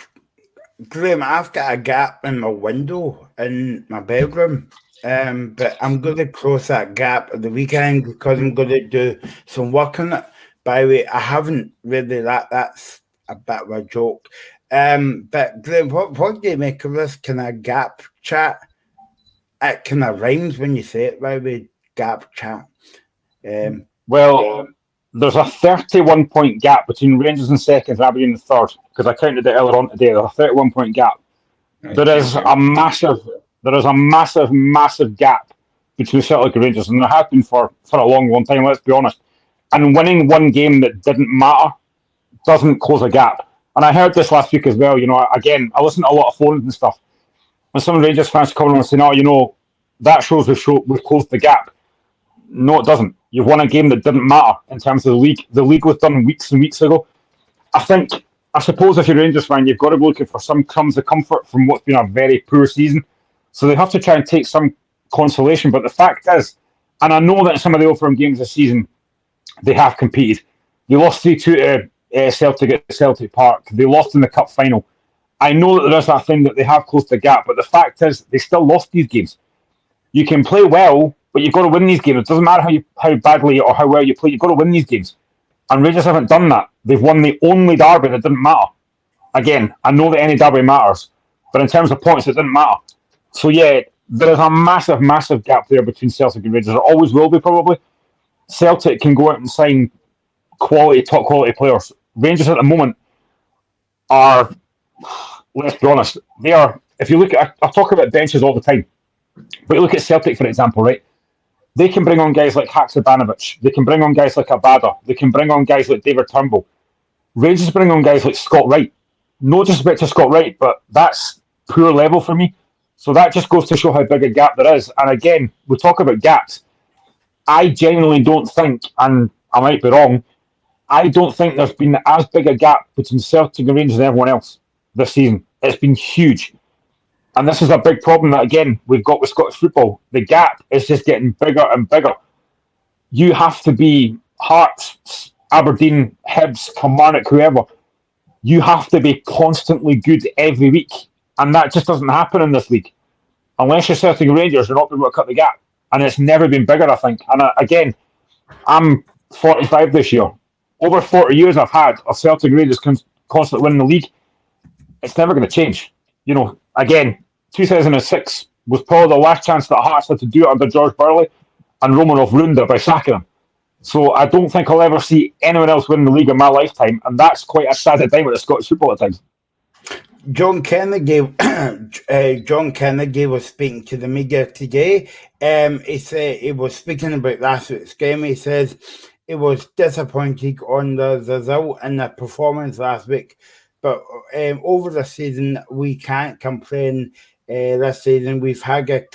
Graham, I've got a gap in my window in my bedroom, but I'm going to close that gap at the weekend because I'm going to do some work on it. By the way, I haven't really that's a bit of a joke. But Graham, what do you make of this kind of gap chat? It kind of rhymes when you say it, by the way, gap chat. There's a 31-point gap between Rangers in second and Aberdeen in third, because I counted it earlier on today. There's a 31-point gap. There is a massive gap between Celtic and Rangers, and there has been for a long time, let's be honest. And winning one game that didn't matter doesn't close a gap. And I heard this last week as well. Again, I listen to a lot of phones and stuff. When some Rangers fans come on and say, no, that shows we've closed the gap. No, it doesn't. You've won a game that didn't matter in terms of the league. The league was done weeks and weeks ago. I suppose if you're a Rangers fan, you've got to be looking for some crumbs of comfort from what's been a very poor season. So they have to try and take some consolation. But the fact is, and I know that in some of the Old Firm games this season, they have competed. They lost 3-2 to Celtic at Celtic Park. They lost in the cup final. I know that there is that thing that they have closed the gap, but the fact is they still lost these games. You can play well, but you've got to win these games. It doesn't matter how badly or how well you play, you've got to win these games. And Rangers haven't done that. They've won the only derby that didn't matter. Again, I know that any derby matters, but in terms of points, it didn't matter. So yeah, there is a massive gap there between Celtic and Rangers. There always will be, probably. Celtic can go out and sign top quality players. Rangers at the moment are, let's be honest, they are, if you look at, I talk about benches all the time, but you look at Celtic, for example, right? They can bring on guys like Haksabanovic. They can bring on guys like Abada. They can bring on guys like David Turnbull. Rangers bring on guys like Scott Wright. No disrespect to Scott Wright, but that's poor level for me. So that just goes to show how big a gap there is. And again, we talk about gaps. I genuinely don't think, and I might be wrong, I don't think there's been as big a gap between Celtic and Rangers and everyone else this season. It's been huge. And this is a big problem that, again, we've got with Scottish football. The gap is just getting bigger and bigger. You have to be Hearts, Aberdeen, Hibs, Kilmarnock, whoever. You have to be constantly good every week. And that just doesn't happen in this league. Unless you're Celtic and Rangers, you're not able to cut the gap. And it's never been bigger, I think. And again, I'm 45 this year. Over 40 years I've had of Celtic and Rangers constantly winning the league. It's never going to change. Again, 2006 was probably the last chance that Hearts had to do it under George Burley, and Romanov ruined it by sacking him. So I don't think I'll ever see anyone else win the league in my lifetime, and that's quite a sad time with the Scottish football at times. John Kennedy was speaking to the media today. He said he was speaking about last week's game. He says it was disappointing on the result and the performance last week, but over the season we can't complain. This season we've had a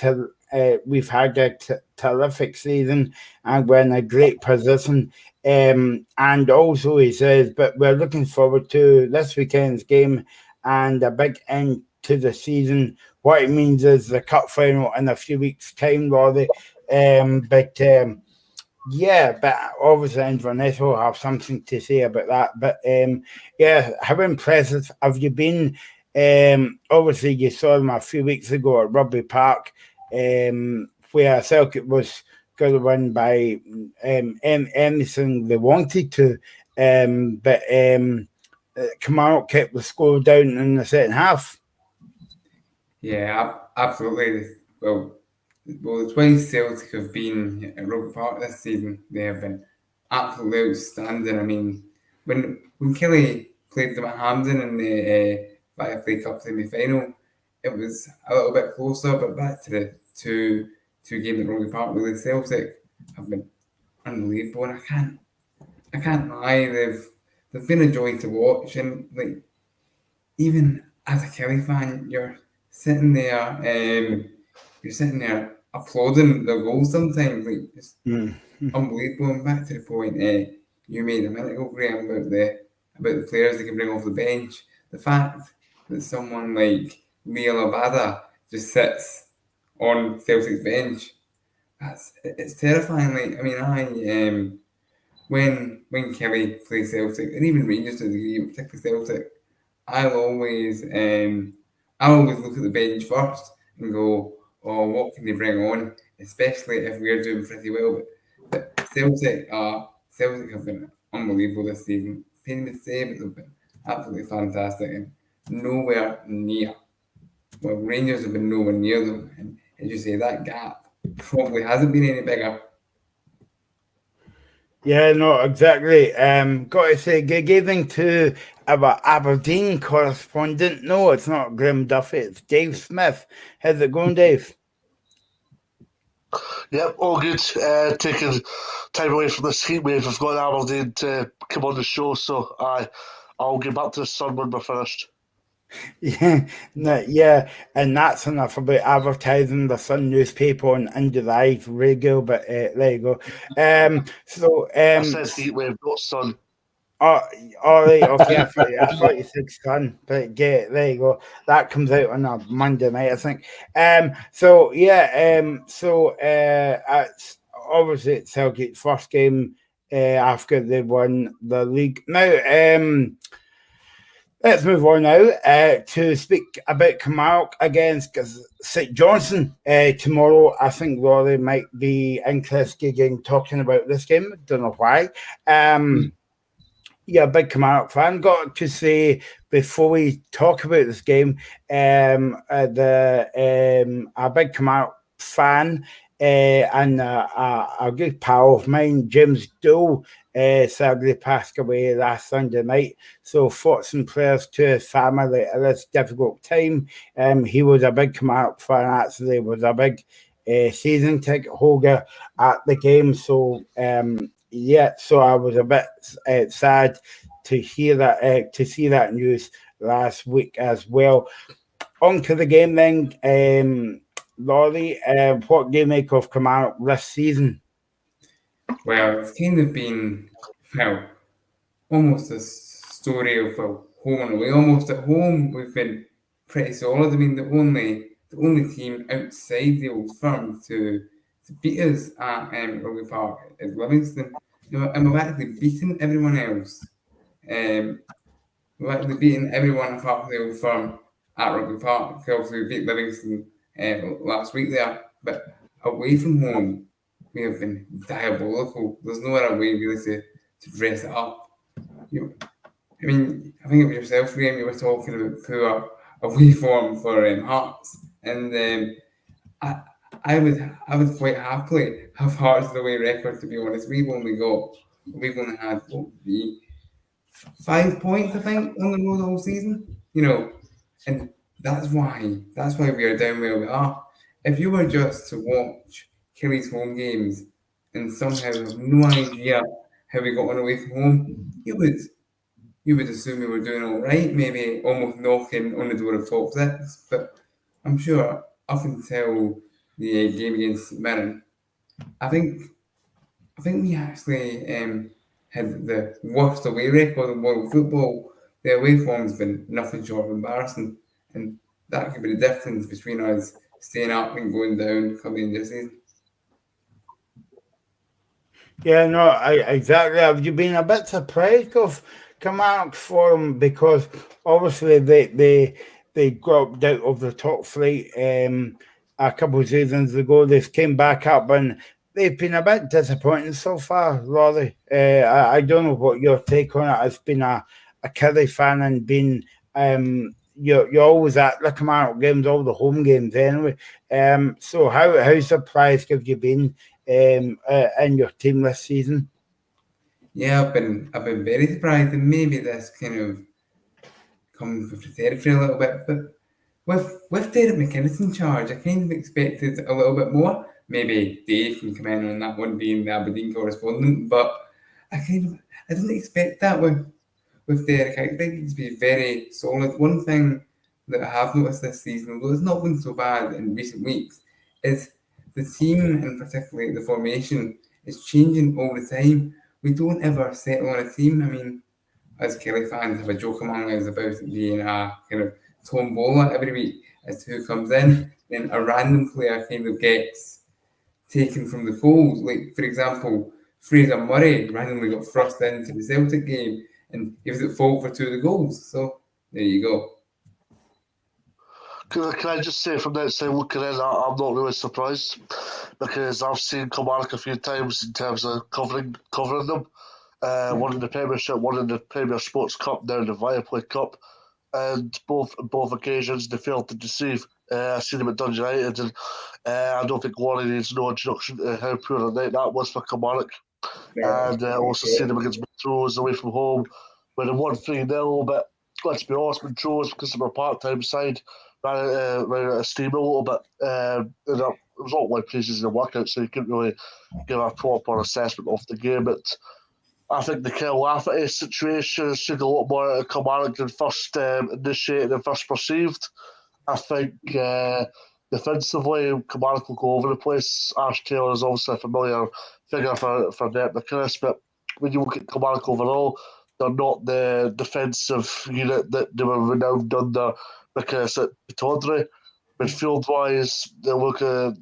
terrific season, and we're in a great position. And also he says, but we're looking forward to this weekend's game and a big end to the season. What it means is the cup final in a few weeks' time, Rory. But obviously Inverness will have something to say about that. But how impressive have you been? Obviously you saw them a few weeks ago at Rugby Park, where Celtic was going to win by anything they wanted to. But Kilmarnock kept the score down in the second half. Yeah, absolutely. Well, the twice Celtic have been at Rugby Park this season, they have been absolutely outstanding. I mean, when Kelly played them at Hampden in the Firhill Cup semi-final, it was a little bit closer, but back to the two games at Rugby Park, really, Celtic have been unbelievable, and I can't lie, they've been a joy to watch, and like, even as a Kelly fan, you're sitting there applauding their goals sometimes, like, it's unbelievable. And back to the point you made a minute ago, Graham, about the players they can bring off the bench. The fact that someone like Leah Labada just sits on Celtic's bench, it's terrifying. Like, I mean, when Kelly plays Celtic, and even Rangers to a degree, particularly Celtic, I'll always look at the bench first and go, oh, what can they bring on? Especially if we're doing pretty well. But Celtic have been unbelievable this season. Pain to say, but they've been absolutely fantastic and nowhere near. Well, Rangers have been nowhere near them, and as you say, that gap probably hasn't been any bigger. Yeah, no, exactly. Got to say, good evening to our Aberdeen correspondent. No, it's not Graham Duffy, it's Dave Smith. How's it going, Dave? Yep, all good. Taking time away from this heat wave. I've got Aberdeen to come on the show, so I'll get back to the sun when we're finished. And that's enough about advertising the Sun newspaper on Into the Eye radio, but there you go. I said heat wave, not sun. All right, okay, I thought you said sun, but yeah, there you go. That comes out on a Monday night, I think. It's obviously it's Celtic's first game after they won the league. Now, let's move on now to speak about Kilmarnock against St Johnstone tomorrow. I think Rory might be interested in talking about this game. Don't know why. Yeah, big Kilmarnock fan. Got to say before we talk about this game, a big Kilmarnock fan and a good pal of mine, James Doe, sadly passed away last Sunday night. So thoughts and prayers to his family at this difficult time. He was a big Kilmarnock fan, actually, was a big season ticket holder at the game. So so I was a bit sad to hear that to see that news last week as well. On to the game then, Laurie. What do you make of Kilmarnock this season? Well, it's kind of been, well, almost a story of home and away. Almost at home, we've been pretty solid. I mean, the only team outside the Old Firm to beat us at Rugby Park is Livingston. And we've actually beaten everyone else. We've actually beaten everyone apart from the Old Firm at Rugby Park. Obviously, we beat Livingston last week there. But away from home, we have been diabolical. There's no other way really to dress it up. I mean, I think it was yourself, Graham, you were talking about poor away form for Hearts. And I would quite happily have Hearts' away record, to be honest. We've only had what would be 5 points, I think, on the road all season. And that's why we are down where we are. If you were just to watch Kelly's home games and somehow have no idea how we got on away from home, you would assume we were doing all right, maybe almost knocking on the door of top six. But I'm sure up until the game against St Mirren, I think we actually had the worst away record in world football. The away form's been nothing short of embarrassing, and that could be the difference between us staying up and going down coming this season. Yeah, no, exactly. Have you been a bit surprised of Kilmarnock's form, because obviously they dropped out of the top flight a couple of seasons ago. They've came back up and they've been a bit disappointing so far, Laurie. I don't know what your take on it has been. A Kerry fan and been you're always at the Kilmarnock games, all the home games anyway. So how surprised have you been in your team this season? Yeah, I've been very surprised, and maybe this kind of comes with the territory a little bit. But with Derek McInnes in charge, I kind of expected a little bit more. Maybe Dave can come in on that one, being the Aberdeen correspondent. But I didn't expect that with Derek. I expected it to be very solid. One thing that I have noticed this season, although it's not been so bad in recent weeks, is the team, and particularly the formation, is changing all the time. We don't ever settle on a team. I mean, as Kelly fans have a joke among us about it being a kind of tombola every week as to who comes in. Then a random player kind of gets taken from the fold. Like, for example, Fraser Murray randomly got thrust into the Celtic game and he was at fault for 2 of the goals. So there you go. Can I just say from the outside looking in, I'm not really surprised, because I've seen Kilmarnock a few times in terms of covering them. One in the Premiership, one in the Premier Sports Cup, now in the Viaplay Cup, and both occasions they failed to deceive. I've seen them at Dundee United, and I don't think Warren needs no introduction to how poor a night that was for Kilmarnock. And also seen them against Montrose away from home, where they won 3-0, but let's be honest, Montrose, because of our part-time side, ran out of steam a little bit. It was all one pre-season workout, so you couldn't really give a proper assessment of the game. But I think the Kel Lafferty situation should a lot more out of Kilmarnock than first initiated and first perceived. I think defensively, Kilmarnock will go over the place. Ash Taylor is obviously a familiar figure for Derek McInnes, but when you look at Kilmarnock overall, they're not the defensive unit that they were renowned under McInnes at Tawdry. Midfield-wise, they look a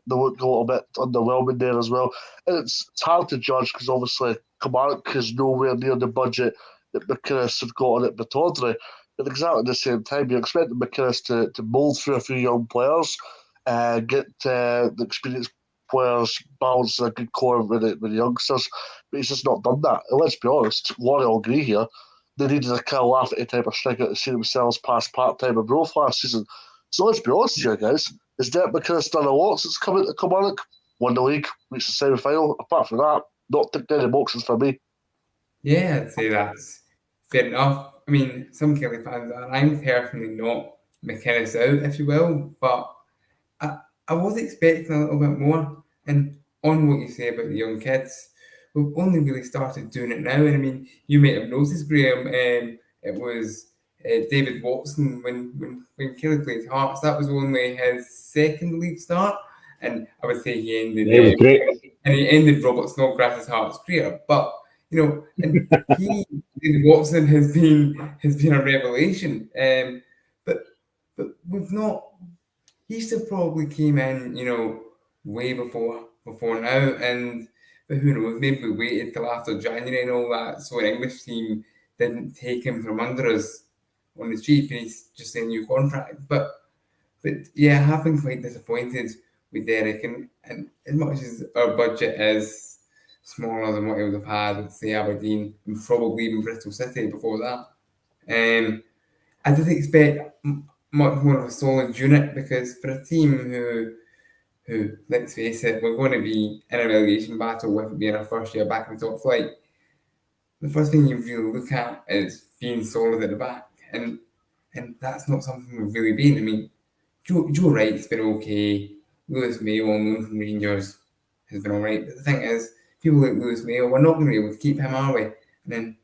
little bit underwhelming there as well. And it's hard to judge because obviously Kilmarnock is nowhere near the budget that McInnes had got on at Batodry. At exactly the same time, you expect McInnes to mould through a few young players, get the experienced players balance a good core with the youngsters, but he's just not done that. And let's be honest, Warren will agree here. They needed a Kel Lafferty type of striker to see themselves past part-time and growth last season. So let's be honest here, guys. Has Derek McInnes done a lot since coming to Kilmarnock? Won the league, reached the semi-final. Apart from that, not ticked any boxes for me. Yeah, I'd say that's fair enough. I mean, some Kelly fans are. I'm personally not McInnes out, if you will, but I was expecting a little bit more. And on what you say about the young kids, we've only really started doing it now. And I mean, you might have noticed, Graham, it was David Watson when Kelly played Hearts. That was only his second league start, and I would say he ended. Yeah, it was great. And he ended Robert Snodgrass's Hearts career. But and David Watson has been a revelation. But we've not. He still probably came in, way before now, but who knows? Maybe we waited till after January and all that, so an English team didn't take him from under us on the cheap, and he's just a new contract. But yeah, I have been quite disappointed with Derek, and as much as our budget is smaller than what he would have had at, say, Aberdeen, and probably even Bristol City before that. I did expect much more of a solid unit, because for a team who, let's face it, we're going to be in a relegation battle with it being our first year back in the top flight, the first thing you really look at is being solid at the back, and that's not something we've really been. I mean, Joe Wright's been okay. Lewis Mayo on loan from Rangers has been alright, but the thing is, people like Lewis Mayo, we're not going to be able to keep him, are we? And then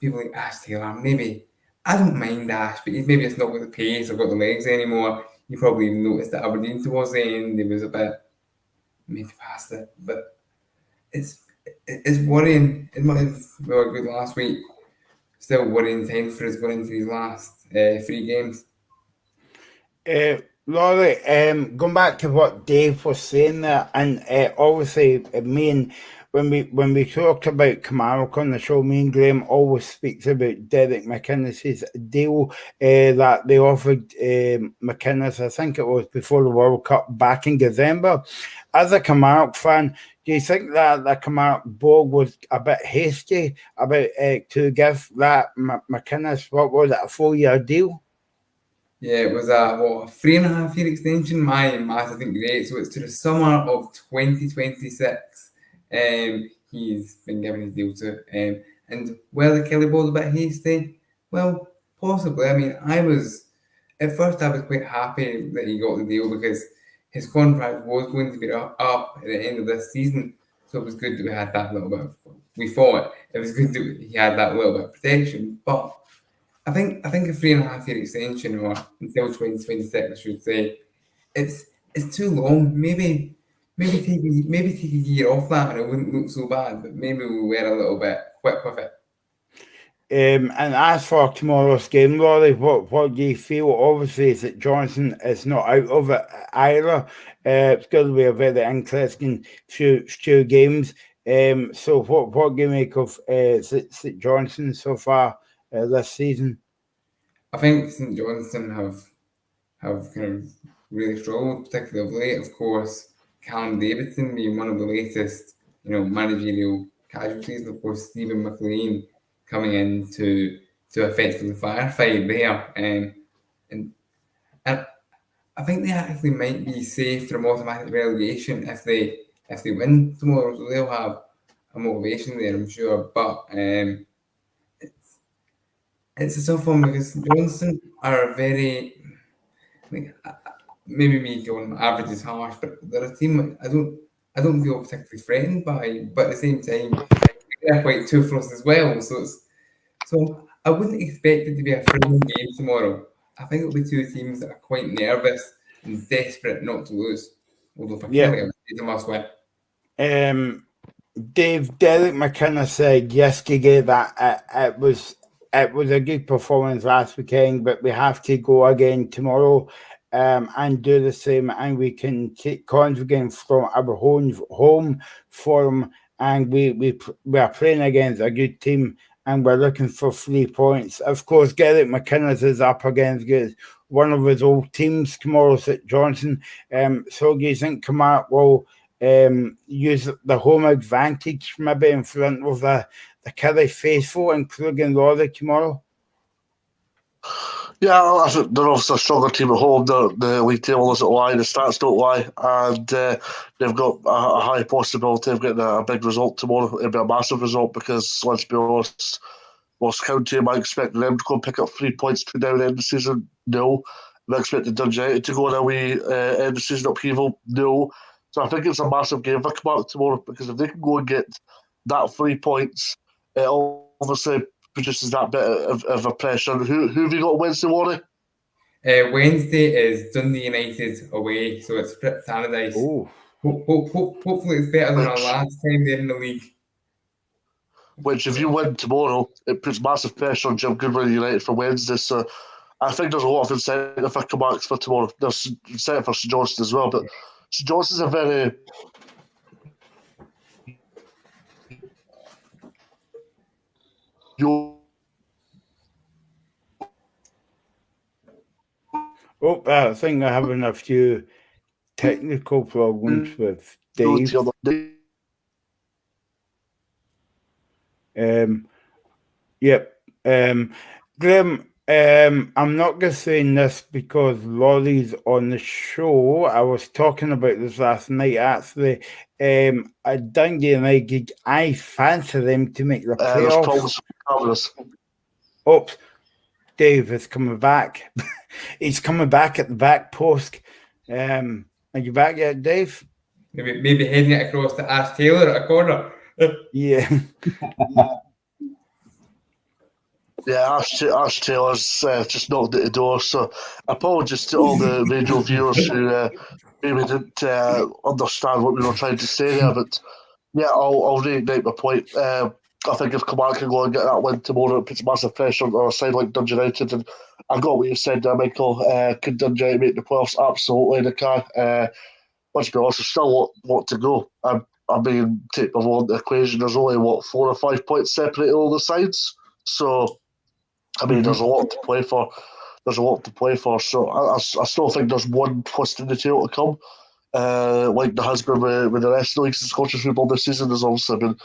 people like Ash Taylor, maybe. I don't mind Ash, but he's maybe just not got the pace or got the legs anymore. You probably noticed that Aberdeen towards the end, he was a bit maybe past it, but it's worrying. As much as we were good last week, still worrying time for us going into these last 3 games. Laurie, going back to what Dave was saying there, and obviously, when we talked about Kamara on the show, me and Graham always speaks about Derek McInnes's deal that they offered McInnes, I think it was before the World Cup back in December. As a Kamara fan, do you think that the Kamara board was a bit hasty about to give that McInnes, what was it, a 4-year deal? Yeah, it was a 3.5-year extension. My math isn't great, so it's to the summer of 2026. He's been given his deal to. And whether Kelly Ball's a bit hasty, well, possibly. I mean, at first I was quite happy that he got the deal, because his contract was going to be up at the end of this season. So it was good that we had that little bit we thought it was good that he had that little bit of protection. But I think a 3.5-year extension, or until 2026, I should say, it's too long. Maybe take a year off that, and it wouldn't look so bad. But maybe we were a little bit quick with it. And as for tomorrow's game, Laurie, what do you feel? Obviously, is that Johnson is not out of it either. It's going to be a very interesting few games. So what do you make of St Johnson so far this season? I think St Johnson have kind of really struggled, particularly of late. Of course, Callum Davidson being one of the latest, managerial casualties, and of course Stephen McLean coming in to effectively firefight there. And I think they actually might be safe from automatic relegation if they win tomorrow, so they'll have a motivation there, I'm sure. But it's a tough one, because Johnson are a very, maybe me going average is harsh, but they're a team I don't feel particularly threatened by, but at the same time they're quite toothless as well. So I wouldn't expect it to be a friendly game tomorrow. I think it'll be two teams that are quite nervous and desperate not to lose. Although for Kelly, I would say it's a must win. Dave, Derek McInnes said yesterday that it was a good performance last weekend, but we have to go again tomorrow and do the same, and we can take confidence from our home form, and we are playing against a good team, and we're looking for 3 points. Of course, Derek McInnes is up against one of his old teams tomorrow, St Johnson. So do you think Kamara will use the home advantage maybe in front of the Kerry faithful, including Laurie tomorrow? Yeah, I think they're obviously a stronger team at home. The league table doesn't lie, the stats don't lie, and they've got a high possibility of getting a big result tomorrow. It'll be a massive result, because, let's be honest, Ross County, am I expecting them to go and pick up 3 points between now and the end of the season? No. Am I expecting Dundee United to go on a wee end of season upheaval? No. So I think it's a massive game for Kilmarnock tomorrow, because if they can go and get that 3 points, it obviously produces that bit of a pressure. Who have you got Wednesday morning? Wednesday is Dundee United away, so it's Trip Paradise. Oh, Hopefully it's better than our last time there in the league. Which, if you win tomorrow, it puts massive pressure on Jim Goodwin United for Wednesday. So I think there's a lot of incentive for comebacks for tomorrow. There's incentive for St Johnstone as well, but St Johnstone's a very I think we're having a few technical problems with Dave. Yep. Graham, I'm not going to say this because Laurie's on the show. I was talking about this last night, actually. At Dundee United, I fancy them to make the playoffs. Oops. Dave is coming back. He's coming back at the back post. Are you back yet, Dave? Maybe heading it across to Ash Taylor at a corner. Yeah. Yeah, Ash Taylor's just knocked at the door. So apologies to all the radio viewers who maybe didn't understand what we were trying to say there. But yeah, I'll reignite my point. I think if Kilmarnock can go and get that win tomorrow, it puts massive pressure on a side like Dundee United. And I got what you said there, Michael. Could Dundee United make the playoffs? Absolutely, they can. Let's be honest, there's still a lot to go. I mean, take the one equation. There's only 4 or 5 points separating all the sides. So, I mean, there's a lot to play for. So I still think there's one twist in the tail to come. Like there has been with the rest of the leagues in Scottish football this season. There's obviously been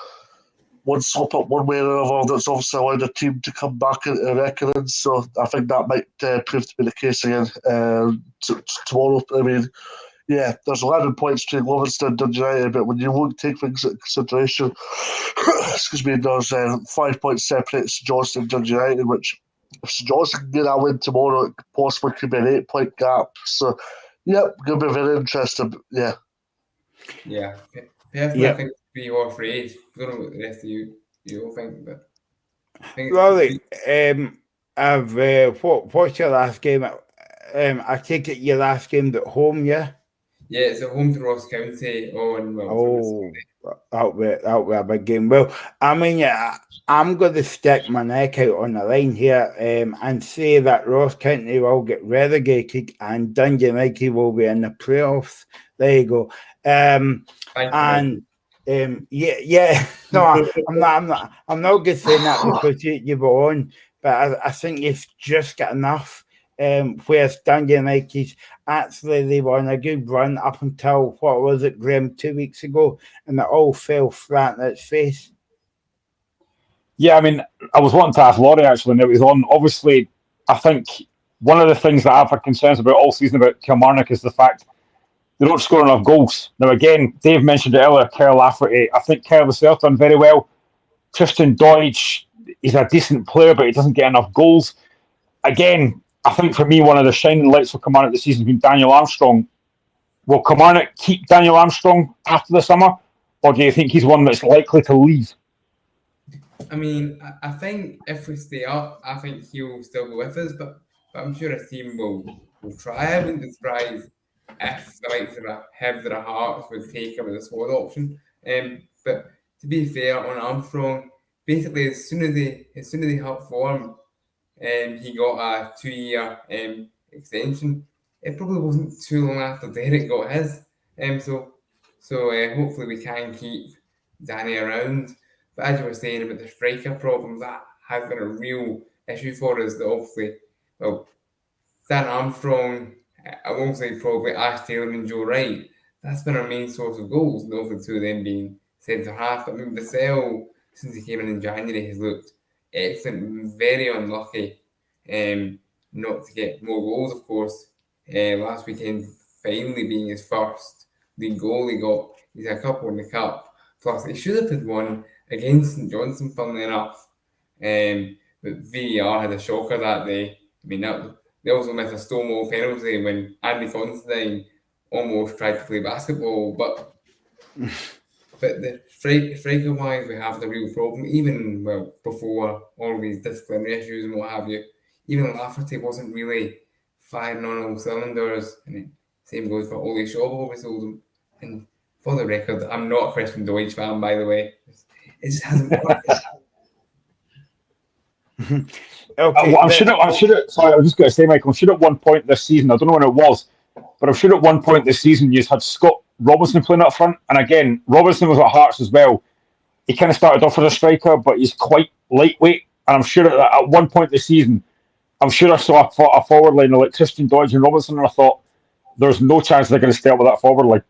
one slip up one way or another that's obviously allowed the team to come back into reckoning. So I think that might prove to be the case again tomorrow. I mean, yeah, there's 11 points between Livingston and Dundee United, but when you look take things into consideration, excuse me, there's 5 points separate St Johnstone and Dundee United, which if St Johnstone can get that win tomorrow, it possibly could be an 8-point gap. So, yeah, going to be very interesting. Yeah. Yeah. Personally, I think 3 or 3. I don't know what the rest of you all think, but I think Lolly, what's your last game? I take it your last game's at home, yeah? Yeah, it's at home to Ross County on that'll be a big game. Well, I mean, I'm going to stick my neck out on the line here and say that Ross County will get relegated and Dundee United will be in the playoffs. There you go. Yeah. No, I'm not going to say that because you were on, but I think you've just got enough. Whereas Dundee United, actually, they were on a good run up until, what was it, Graham, 2 weeks ago, and it all fell flat on its face. Yeah, I mean, I was wanting to ask Laurie, actually, and it was on. Obviously, I think one of the things that I've had concerns about all season about Kilmarnock is the fact they don't score enough goals. Now, again, Dave mentioned it earlier, Kyle Lafferty. I think Kyle himself done very well. Christian Deutsch, he's a decent player, but he doesn't get enough goals. Again, I think for me, one of the shining lights for Kilmarnock this season has been Daniel Armstrong. Will Kilmarnock keep Daniel Armstrong after the summer, or do you think he's one that's likely to leave? I mean, I think if we stay up, I think he'll still be with us, but I'm sure a team will try. I wouldn't be surprised if the likes of Hibs or Hearts would take him as a squad option. But to be fair on Armstrong, basically as soon as he helped form, he got a 2-year extension. It probably wasn't too long after Derek got his. So hopefully we can keep Danny around. But as you were saying about the striker problem, that has been a real issue for us. That obviously, well, Dan Armstrong, I won't say probably Ash Taylor and Joe Wright. That's been our main source of goals. And obviously, 2 of them being centre half. But I mean, Vassell, since he came in January, has looked excellent. Very unlucky not to get more goals, of course. Last weekend, finally being his first league goal, he's a couple in the cup. Plus, he should have had one against St Johnstone, funnily enough. But VAR had a shocker that day. I mean, they also missed a Stonewall penalty when Andy Considine almost tried to play basketball. But But the striker wise, we have the real problem. Even before all these disciplinary issues and what have you, even Lafferty wasn't really firing on all cylinders. And same goes for Ole Schobel. We sold him. And for the record, I'm not a Christian Deutsch fan, by the way. It just hasn't worked. Okay, I'm sure. Sorry, I was just going to say, Michael. I'm sure at one point this season, I don't know when it was, but I'm sure at one point this season you had Scott Robinson playing up front, and again, Robinson was at Hearts as well. He kind of started off as a striker, but he's quite lightweight, and I'm sure at one point this season, I'm sure I saw a forward line like Christian Deutsch and Robinson, and I thought there's no chance they're going to stay up with that forward line.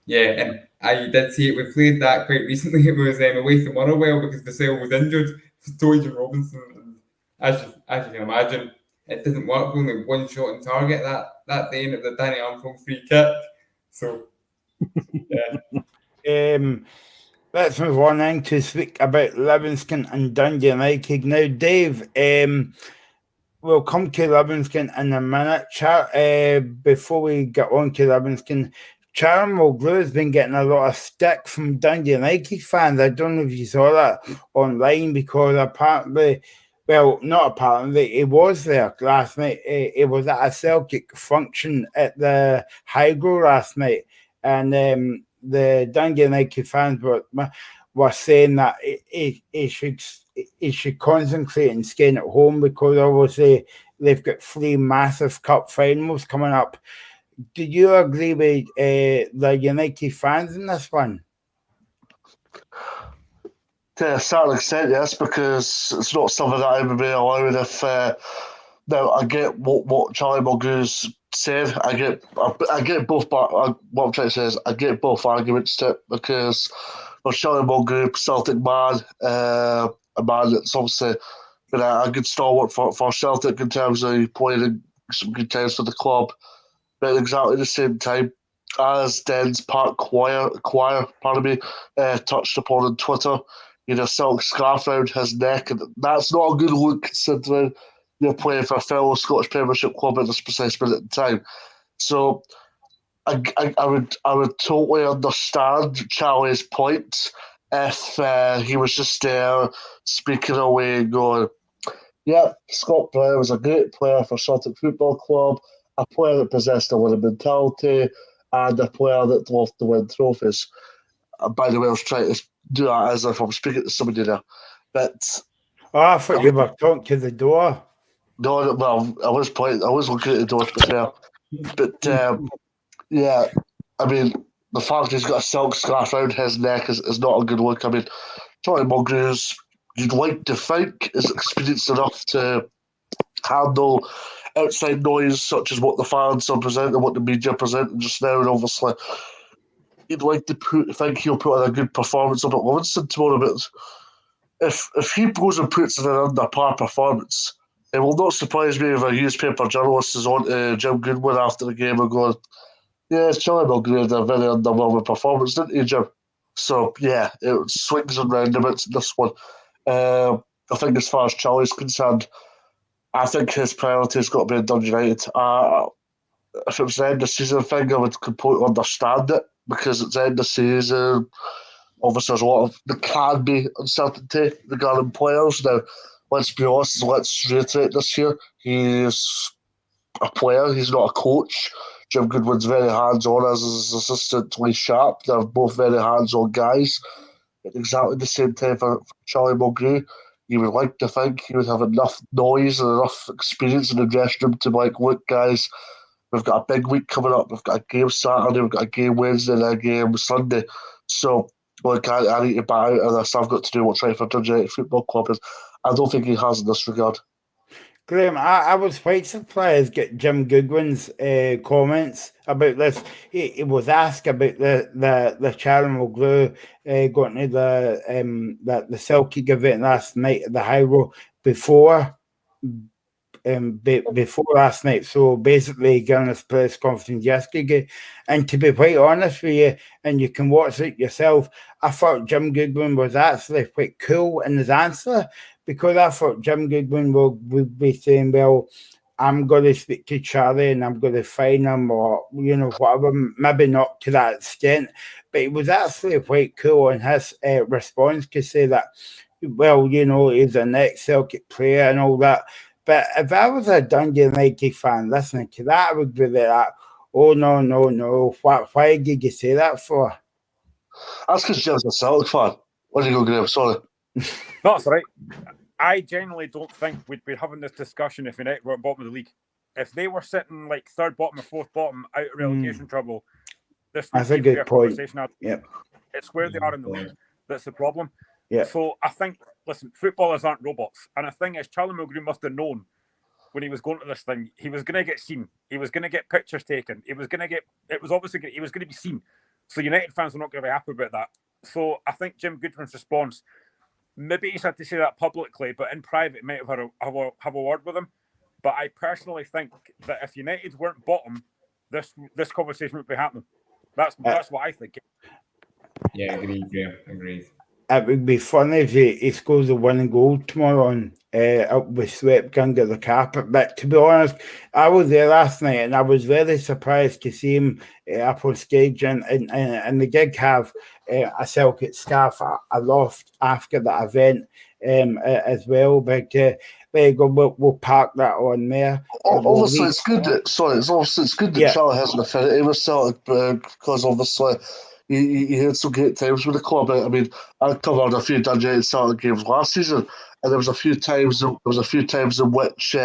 Yeah, and I did see it. We played that quite recently. It was away to Motherwell because Vassell was injured. Deutsch and Robinson. As you can imagine, it didn't work. Only one shot on target that day, and it was a Danny Armstrong free kick. So, yeah. Let's move on then to speak about Livingston and Dundee United. Now, Dave, we'll come to Livingston in a minute. Before we get on to Livingston, Chatham Mulgrew has been getting a lot of stick from Dundee United fans. I don't know if you saw that online, because apparently, well, not apparently, he was there last night. He was at a Celtic function at the Hydro last night, and the Dundee United fans were saying that he should concentrate on staying at home, because obviously they've got 3 massive cup finals coming up. Do you agree with the United fans in this one? To a certain extent, yes, because it's not something that I would be allowed if. Now, I get what Charlie Mulgrew's said. I get both. But what I'm trying to say is, I get both arguments to it, because for Charlie Mulgrew, Celtic man, a man that's obviously been a good stalwart for Celtic in terms of playing in some good times for the club. But at exactly the same time, as Dens Park Choir, touched upon on Twitter, Celtic scarf around his neck, and that's not a good look considering you're playing for a fellow Scottish Premiership club at this precise minute in time. So I would totally understand Charlie's point if he was just there speaking away and going, "Yep, Scott Brown was a great player for Celtic Football Club, a player that possessed a winning mentality, and a player that loved to win trophies." By the way, I was trying to do that as if I'm speaking to somebody there. But I thought you were talking to the door. No, well, I was looking at the door, to be fair. But yeah, I mean, the fact he's got a silk scarf around his neck is not a good look. I mean, Charlie Mulgrew's, you'd like to think, is experienced enough to handle outside noise such as what the fans are presenting, what the media are presenting just now, and obviously you'd like to think he'll put in a good performance up at Livingston tomorrow. But if he goes and puts in an under par performance, it will not surprise me if a newspaper journalist is on to Jim Goodwin after the game and going, "Yeah, Charlie Mulgrew had a very underwhelming performance, didn't he, Jim?" So, yeah, it swings and roundabouts in this one. I think as far as Charlie's concerned, I think his priority has got to be in Dundee United. If it was the end of the season thing, I would completely understand it, because it's the end of the season. Obviously, there can be uncertainty regarding players. Now, let's be honest, let's reiterate this here. He's a player, he's not a coach. Jim Goodwin's very hands-on, as his assistant Lee Sharp. They're both very hands-on guys. At exactly the same time for Charlie Mulgrew, you would like to think he would have enough noise and enough experience in the dressing room to be like, "Look, guys, we've got a big week coming up. We've got a game Saturday, we've got a game Wednesday, and a game Sunday. So, look, I need to back out of this. I've got to do what's right for Dundee United Football Club." And I don't think he has in this regard. Graham, I was quite surprised at Jim Goodwin's comments about this. He was asked about the Charlie Mulgrew going to the Celtic event last night at the Hydro before last night. So basically, giving this press conference yesterday. And to be quite honest with you, and you can watch it yourself, I thought Jim Goodwin was actually quite cool in his answer, because I thought Jim Goodwin would be saying, "Well, I'm going to speak to Charlie and I'm going to fine him or, whatever, maybe not to that extent. But it was actually quite cool on his response to say that, well, he's an ex-Celtic player and all that. But if I was a Dundee United fan listening to that, I would be like, oh, no. Why did you say that for? That's because Jim's a Celtic fan. Where do you go, Graham? Sorry. No, that's right. I genuinely don't think we'd be having this discussion if United were at bottom of the league. If they were sitting like third bottom or fourth bottom out of relegation trouble, this would be a conversation. Yep. It's where they are in the league that's the problem. Yeah. So I think, listen, footballers aren't robots. And the thing is, Charlie Mulgrew must have known when he was going to this thing, he was going to get seen. He was going to get pictures taken. He was going to be seen. So United fans are not going to be happy about that. So I think Jim Goodwin's response, maybe he's had to say that publicly, but in private, he might have a word with him. But I personally think that if United weren't bottom, this conversation would be happening. That's what I think. Yeah, agreed. Yeah, agreed. It would be funny if he scores the winning goal tomorrow and up with swept under the carpet. But to be honest, I was there last night and I was very surprised to see him up on stage and they did have a Celtic scarf aloft after that event as well. But there you go, we'll park that on there. Obviously, it's good that Charlie has an affinity with Celtic because obviously he had some great times with the club. I mean, I covered a few Dundee United Celtic games last season, and there was a few times in which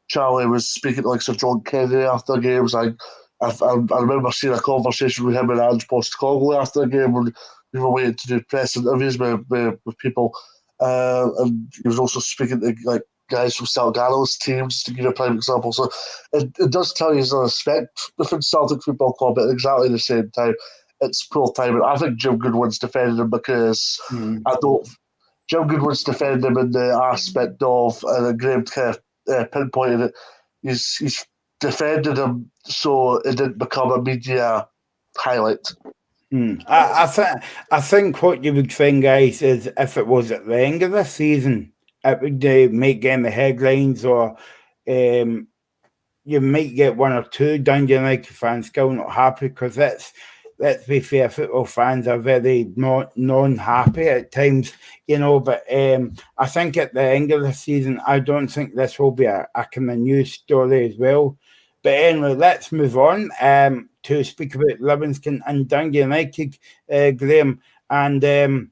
Charlie was speaking to like Sir John Kennedy after games. I remember seeing a conversation with him and Ange Postecoglou after the game when we were waiting to do press interviews with people, and he was also speaking to like guys from Celtic analyst teams, to give you a prime example. So it does tell you there's a respect within Celtic Football Club, but at exactly the same time, it's poor timing. I think Jim Goodwin's defended him because Jim Goodwin's defended him in the aspect of, and Graham kind of pinpointed it, he's defended him so it didn't become a media highlight. I think what you would find, guys, is if it was at the end of the season, it would make getting the headlines, or you might get one or two Dundee United fans still not happy because let's be fair, football fans are very non-happy at times, but I think at the end of the season, I don't think this will be a kind of news story as well. But anyway, let's move on to speak about Livingston and Dundee United, Graham. And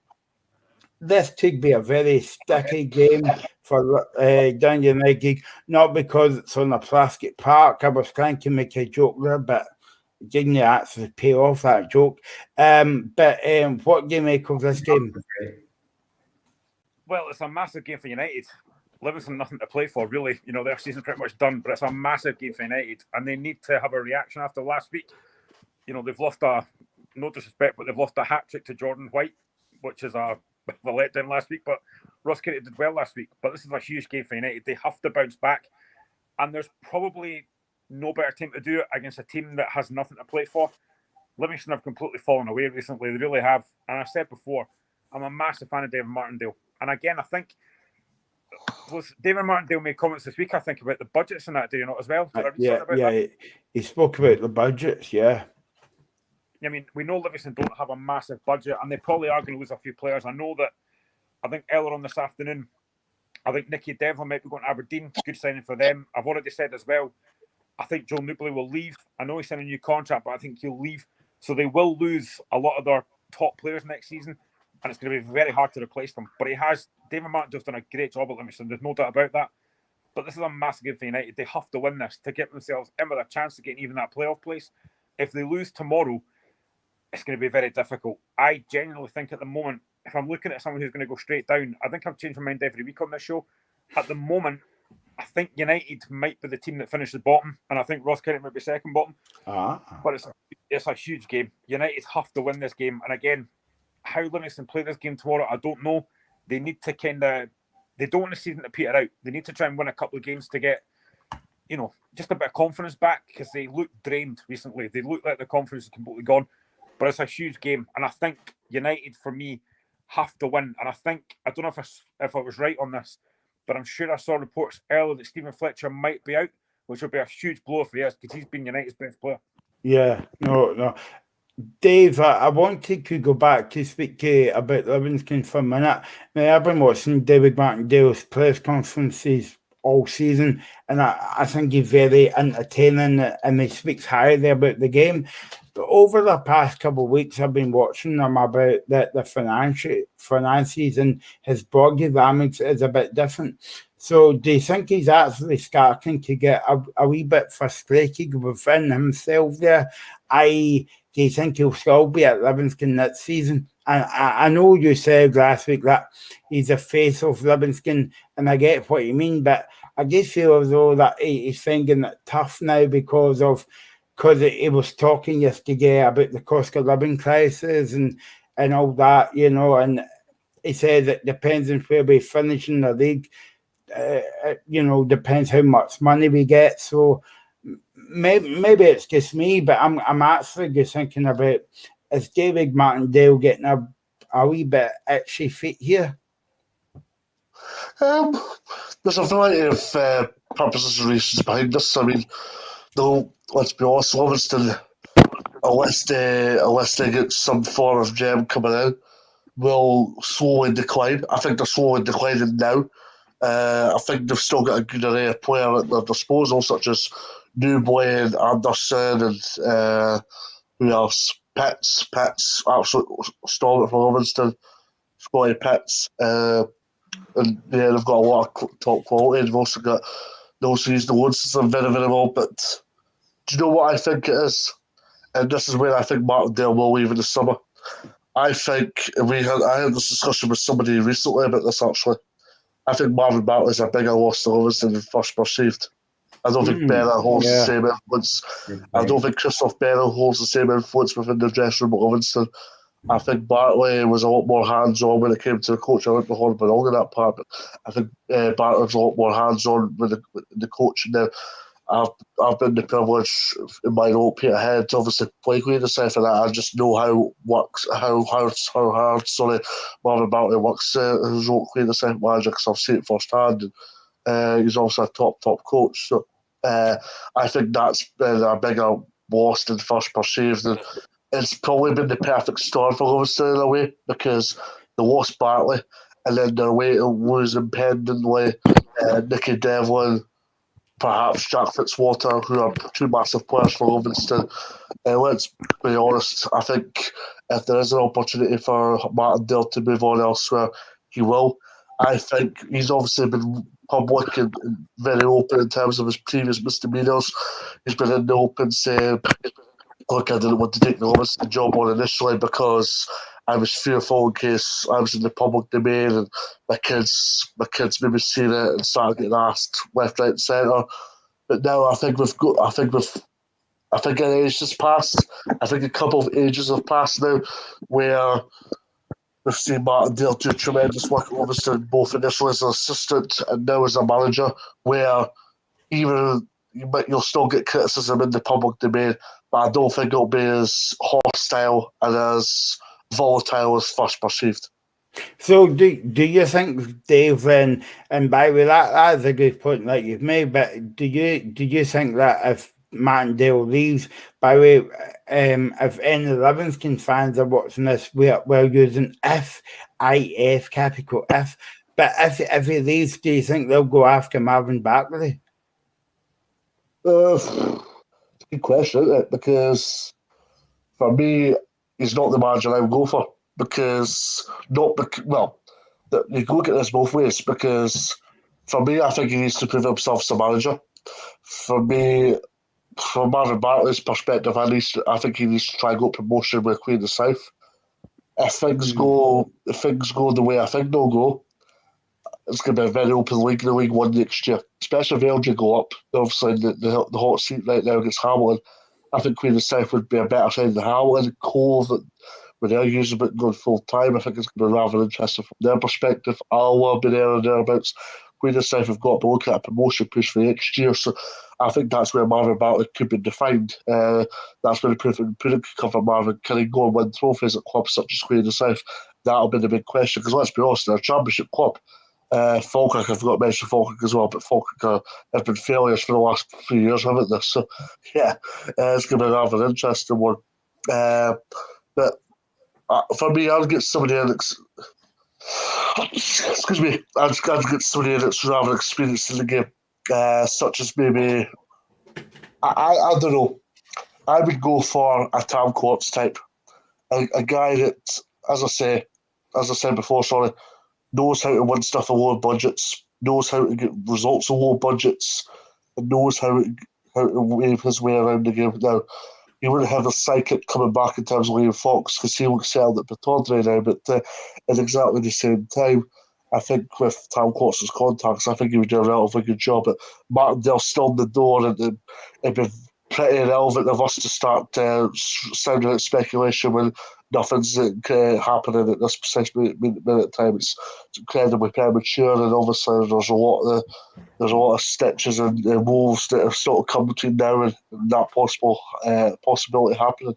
this could be a very sticky game for Dundee United, not because it's on a plastic park. I was trying to make a joke there, but didn't actually pay off that joke. But what do you make of this game? Well, it's a massive game for United. Livingston nothing to play for, really. Their season's pretty much done, but it's a massive game for United, and they need to have a reaction after last week. They've lost no disrespect, but they've lost a hat-trick to Jordan White, which is a letdown last week, but Ross Kearney did well last week. But this is a huge game for United. They have to bounce back, and there's probably no better team to do it against a team that has nothing to play for. Livingston have completely fallen away recently. They really have. And I said before, I'm a massive fan of David Martindale. And again, I think David Martindale made comments this week, I think, about the budgets and that, do you know, as well? He spoke about the budgets, yeah. I mean, we know Livingston don't have a massive budget, and they probably are going to lose a few players. I think earlier on this afternoon, I think Nicky Devlin might be going to Aberdeen. Good signing for them. I've already said as well, I think Joe Nubley will leave. I know he's signed a new contract, but I think he'll leave. So they will lose a lot of their top players next season, and it's going to be very hard to replace them. But David Martindale's done a great job at Livingston. There's no doubt about that. But this is a massive game for United. They have to win this to get themselves in with a chance to get even that playoff place. If they lose tomorrow, it's going to be very difficult. I genuinely think at the moment, if I'm looking at someone who's going to go straight down, I think I've changed my mind every week on this show. At the moment, I think United might be the team that finishes bottom, and I think Ross Kearney might be second bottom. But it's a huge game. United have to win this game. And again, how Livingston play this game tomorrow, I don't know. They need to they don't want the season to peter out. They need to try and win a couple of games to get, just a bit of confidence back, because they look drained recently. They look like the confidence is completely gone. But it's a huge game. And I think United, for me, have to win. And I don't know if I was right on this, but I'm sure I saw reports earlier that Stephen Fletcher might be out which will be a huge blow for us because he's been United's best player. Yeah, no. Dave, I wanted to go back to speak to you about Livingston for a minute. Now, I've been watching David Martindale's press conferences all season, and I think he's very entertaining and he speaks highly about the game. But over the past couple of weeks, I've been watching him about the finances, and his body language is a bit different. So do you think he's actually starting to get a wee bit frustrated within himself there? Do you think he'll still be at Livingston next season? And I know you said last week that he's a face of Livingston, and I get what you mean, but I just feel as though that he's finding it tough now because he was talking yesterday about the cost of living crisis and all that, and he said it depends on where we finish in the league. Depends how much money we get. So maybe it's just me, but I'm actually just thinking about, is David Martindale getting a wee bit itchy feet here? There's a variety of purposes and reasons behind this. I mean, though, let's be honest, Livingston, unless they get some form of gem coming in, will slowly decline. I think they're slowly declining now. I think they've still got a good array of players at their disposal, such as Newboy, Anderson, and who else? Pitts, absolute stalwart for Livingston. Scotty Pitts. And yeah, they've got a lot of top quality. They've also used the loads system very, very well. But do you know what I think it is? And this is where I think Martindale will leave in the summer. I think I had this discussion with somebody recently about this actually. I think Marvin Bartley is a bigger loss to Livingston than first perceived. I don't think Bennett holds the same influence. I don't think Christoph Bennett holds the same influence within the dressing room at Livingston. I think Bartley was a lot more hands-on when it came to the coach. I wouldn't be holding wrong in that part, but I think Bartley was a lot more hands-on with the coach. Now, I've been the privilege in my role, Peter Head, to obviously play Queen of South, and I just know how hard Marvin Bartley works his role Queen of South manager, because I've seen it firsthand. And he's also a top coach. So I think that's been a bigger loss than first perceived. And it's probably been the perfect storm for Livingston in a way, because they lost Bartley, and then they're away to lose impendingly Nicky Devlin, perhaps Jack Fitzwater, who are two massive players for Livingston. Let's be honest, I think if there is an opportunity for Martindale to move on elsewhere, he will. I think he's obviously been public and very open in terms of his previous misdemeanours. He's been in the open saying, look, I didn't want to take the Livingston job on initially because I was fearful in case I was in the public domain and my kids maybe seen it and started getting asked left, right, and centre. But now I think an age has passed. I think a couple of ages have passed now where we've seen Martindale do tremendous work at Livingston, both initially as an assistant and now as a manager, where even you'll still get criticism in the public domain, but I don't think it'll be as hostile and as volatile as first perceived. So do you think, Dave, then, and by the way, that is a good point that you've made, but do you think that if Martindale leaves, by the way, if any Livingston fans are watching this, we're using if, capital F, but if he leaves, do you think they'll go after Marvin Bartley? Good question, isn't it? Because for me, he's not the manager I would go for. You can look at this both ways. Because for me, I think he needs to prove himself as a manager. For me, from Marvin Bartley's perspective, I think he needs to try and go promotion with Queen of the South. If things go the way I think they'll go, it's going to be a very open league in the League One next year, especially if LG go up. Obviously, the hot seat right now against Hamilton. I think Queen of the South would be a better side than Hamilton. Cove, when they're using it going full time, I think it's going to be rather interesting from their perspective. Alwa be there and thereabouts. Queen of the South have got to be looking at a promotion push for next year. So I think that's where Marvin Bartley could be defined. That's where the proof could come from Marvin. Can he go and win trophies at clubs such as Queen of the South? That'll be the big question. Because let's be honest, they're a championship club. Falkirk, I forgot to mention Falkirk as well, but Falkirk have been failures for the last few years, haven't they? So, yeah, it's going to be rather an interesting one. But for me, I'd get somebody in excuse me, I'd get somebody in that's rather experienced in the game, such as maybe, I don't know, I would go for a Tam Quartz type, a guy that, as I said before, sorry, knows how to win stuff at low budgets, knows how to get results at low budgets, and knows how to wave his way around the game. Now, you wouldn't have the psychic coming back in terms of Liam Fox because he looks settled at Batord right now, but at exactly the same time, I think with Tam Quartz's contacts, I think he would do a relatively good job. But Martindale's still in the door, and it'd be pretty irrelevant of us to start sounding out speculation when nothing's happening at this precise minute in time. It's incredibly premature, and obviously there's a lot of stitches and wolves that have sort of come between now and that possibility happening.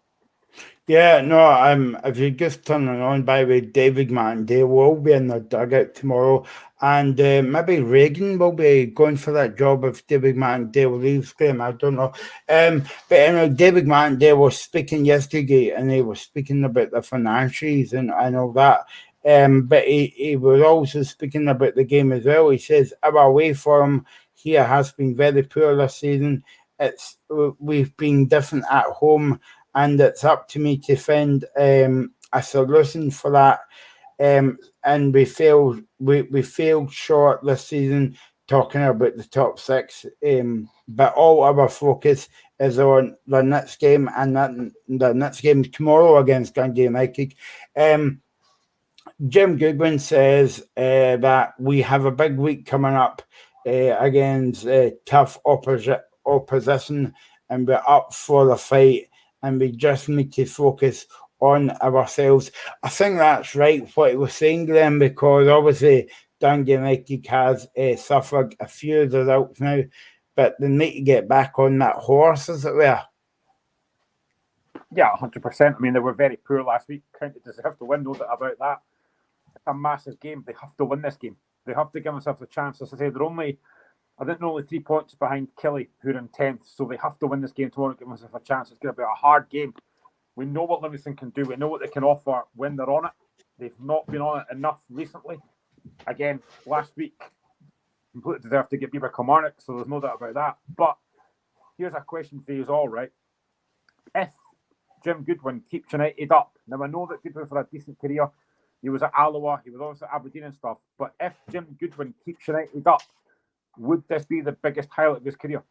Yeah, no, if you're just turning on, by the way, David Martindale will be in the dugout tomorrow, and maybe Reagan will be going for that job if David Martindale leaves game. I don't know. But anyway, David Martindale was speaking yesterday, and he was speaking about the financials and all that. But he was also speaking about the game as well. He says our away form here has been very poor this season. We've been different at home, and it's up to me to find a solution for that. And we failed short this season, talking about the top six. But all our focus is on the next game, and the next game tomorrow against Dundee United. Jim Goodwin says that we have a big week coming up against tough opposition, and we're up for the fight, and we just need to focus on ourselves. I think that's right what he was saying, Glenn, because obviously Dundee United has suffered a few results now, but they need to get back on that horse, is it there? Yeah, 100%. I mean, they were very poor last week. County deserve to win, no doubt about that. It's a massive game. They have to win this game. They have to give themselves a chance. As I say, they're only 3 points behind Killie, who are in 10th, so they have to win this game tomorrow to give themselves a chance. It's going to be a hard game. We know what Livingston can do. We know what they can offer when they're on it. They've not been on it enough recently. Again, last week, completely deserved to get beat by Kilmarnock, so there's no doubt about that. But here's a question for you all, right? If Jim Goodwin keeps United up, now I know that Goodwin for a decent career, he was at Alloa, he was also at Aberdeen and stuff, but if Jim Goodwin keeps United up, would this be the biggest highlight of his career?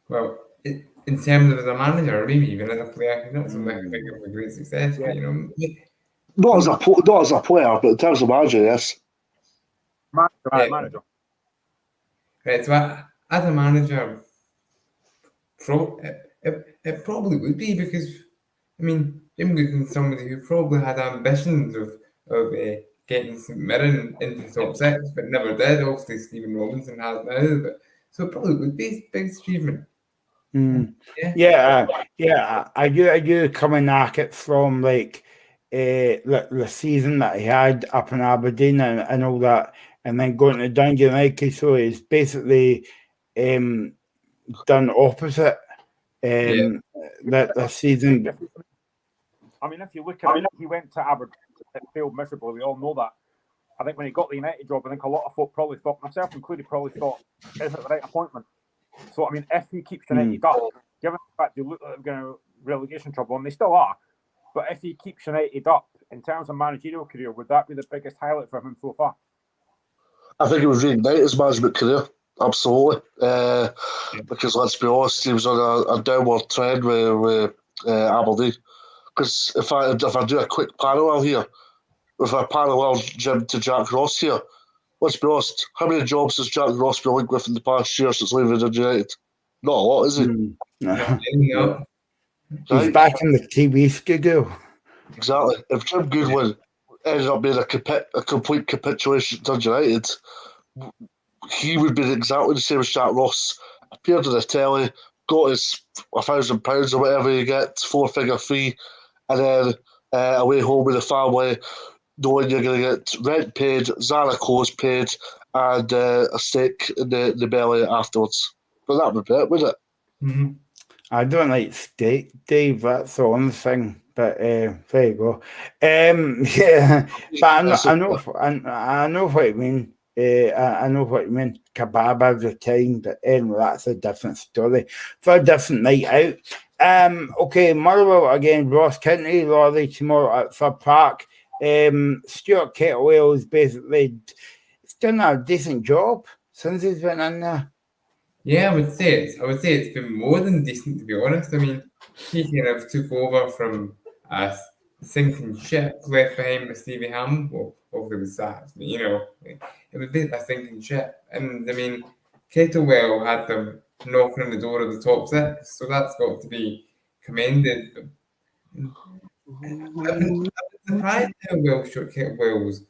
Well, in terms of as a manager, or maybe even as a player, not so much big of a great success, but Not as a player, but in terms of manager, yes. Manager. Right, so as a manager, it probably would be, because, I mean, Jim Goodwin's somebody who probably had ambitions of getting St Mirren into the top six, but never did. Obviously, Stephen Robinson has now, but so it probably would be a big achievement. Yeah. I do coming at it from like the season that he had up in Aberdeen and all that, and then going to Dundee United. So it's basically done opposite that season. I mean, if you look at it, he went to Aberdeen, it failed miserably. We all know that. I think when he got the United job, I think a lot of folk probably thought, myself included, is it the right appointment? So, I mean, if he keeps United up, given the fact they look like they're going to relegation trouble, and they still are, but if he keeps United up, in terms of managerial career, would that be the biggest highlight for him so far? I think it would reignite his management career, absolutely. Because let's be honest, he was on a downward trend with Aberdeen. Because if I do a quick parallel here, if I parallel Jim to Jack Ross here, let's be honest, how many jobs has Jack Ross been linked with in the past year since leaving United? Not a lot, is he? No. He's back in the TV studio. Exactly. If Jim Goodwin ended up being a complete capitulation to United, he would be exactly the same as Jack Ross. Appeared on the telly, got his £1,000 or whatever you get, 4-figure fee, and then away home with the family, knowing you're going to get rent paid, Zara clothes paid, and a steak in the belly afterwards. But that would be it, wouldn't it? Mm-hmm. I don't like steak, Dave. That's the only thing. But there you go. Yeah, but I know what you mean. I know what you mean. Kebab every time, but anyway, that's a different story for a different night out. Okay, Motherwell again, Ross County, Lorry tomorrow at Fir Park. Stuart Kettlewell's basically done a decent job since he's been in there. Yeah, I would say it's been more than decent, to be honest. I mean, he kind of took over from a sinking ship left behind by Stevie Ham. Well, obviously with that, but, it was a bit a sinking ship. And I mean, Kettlewell had them knocking on the door of the top six, so that's got to be commended. But I've been surprised how well Stuart Kettlewell's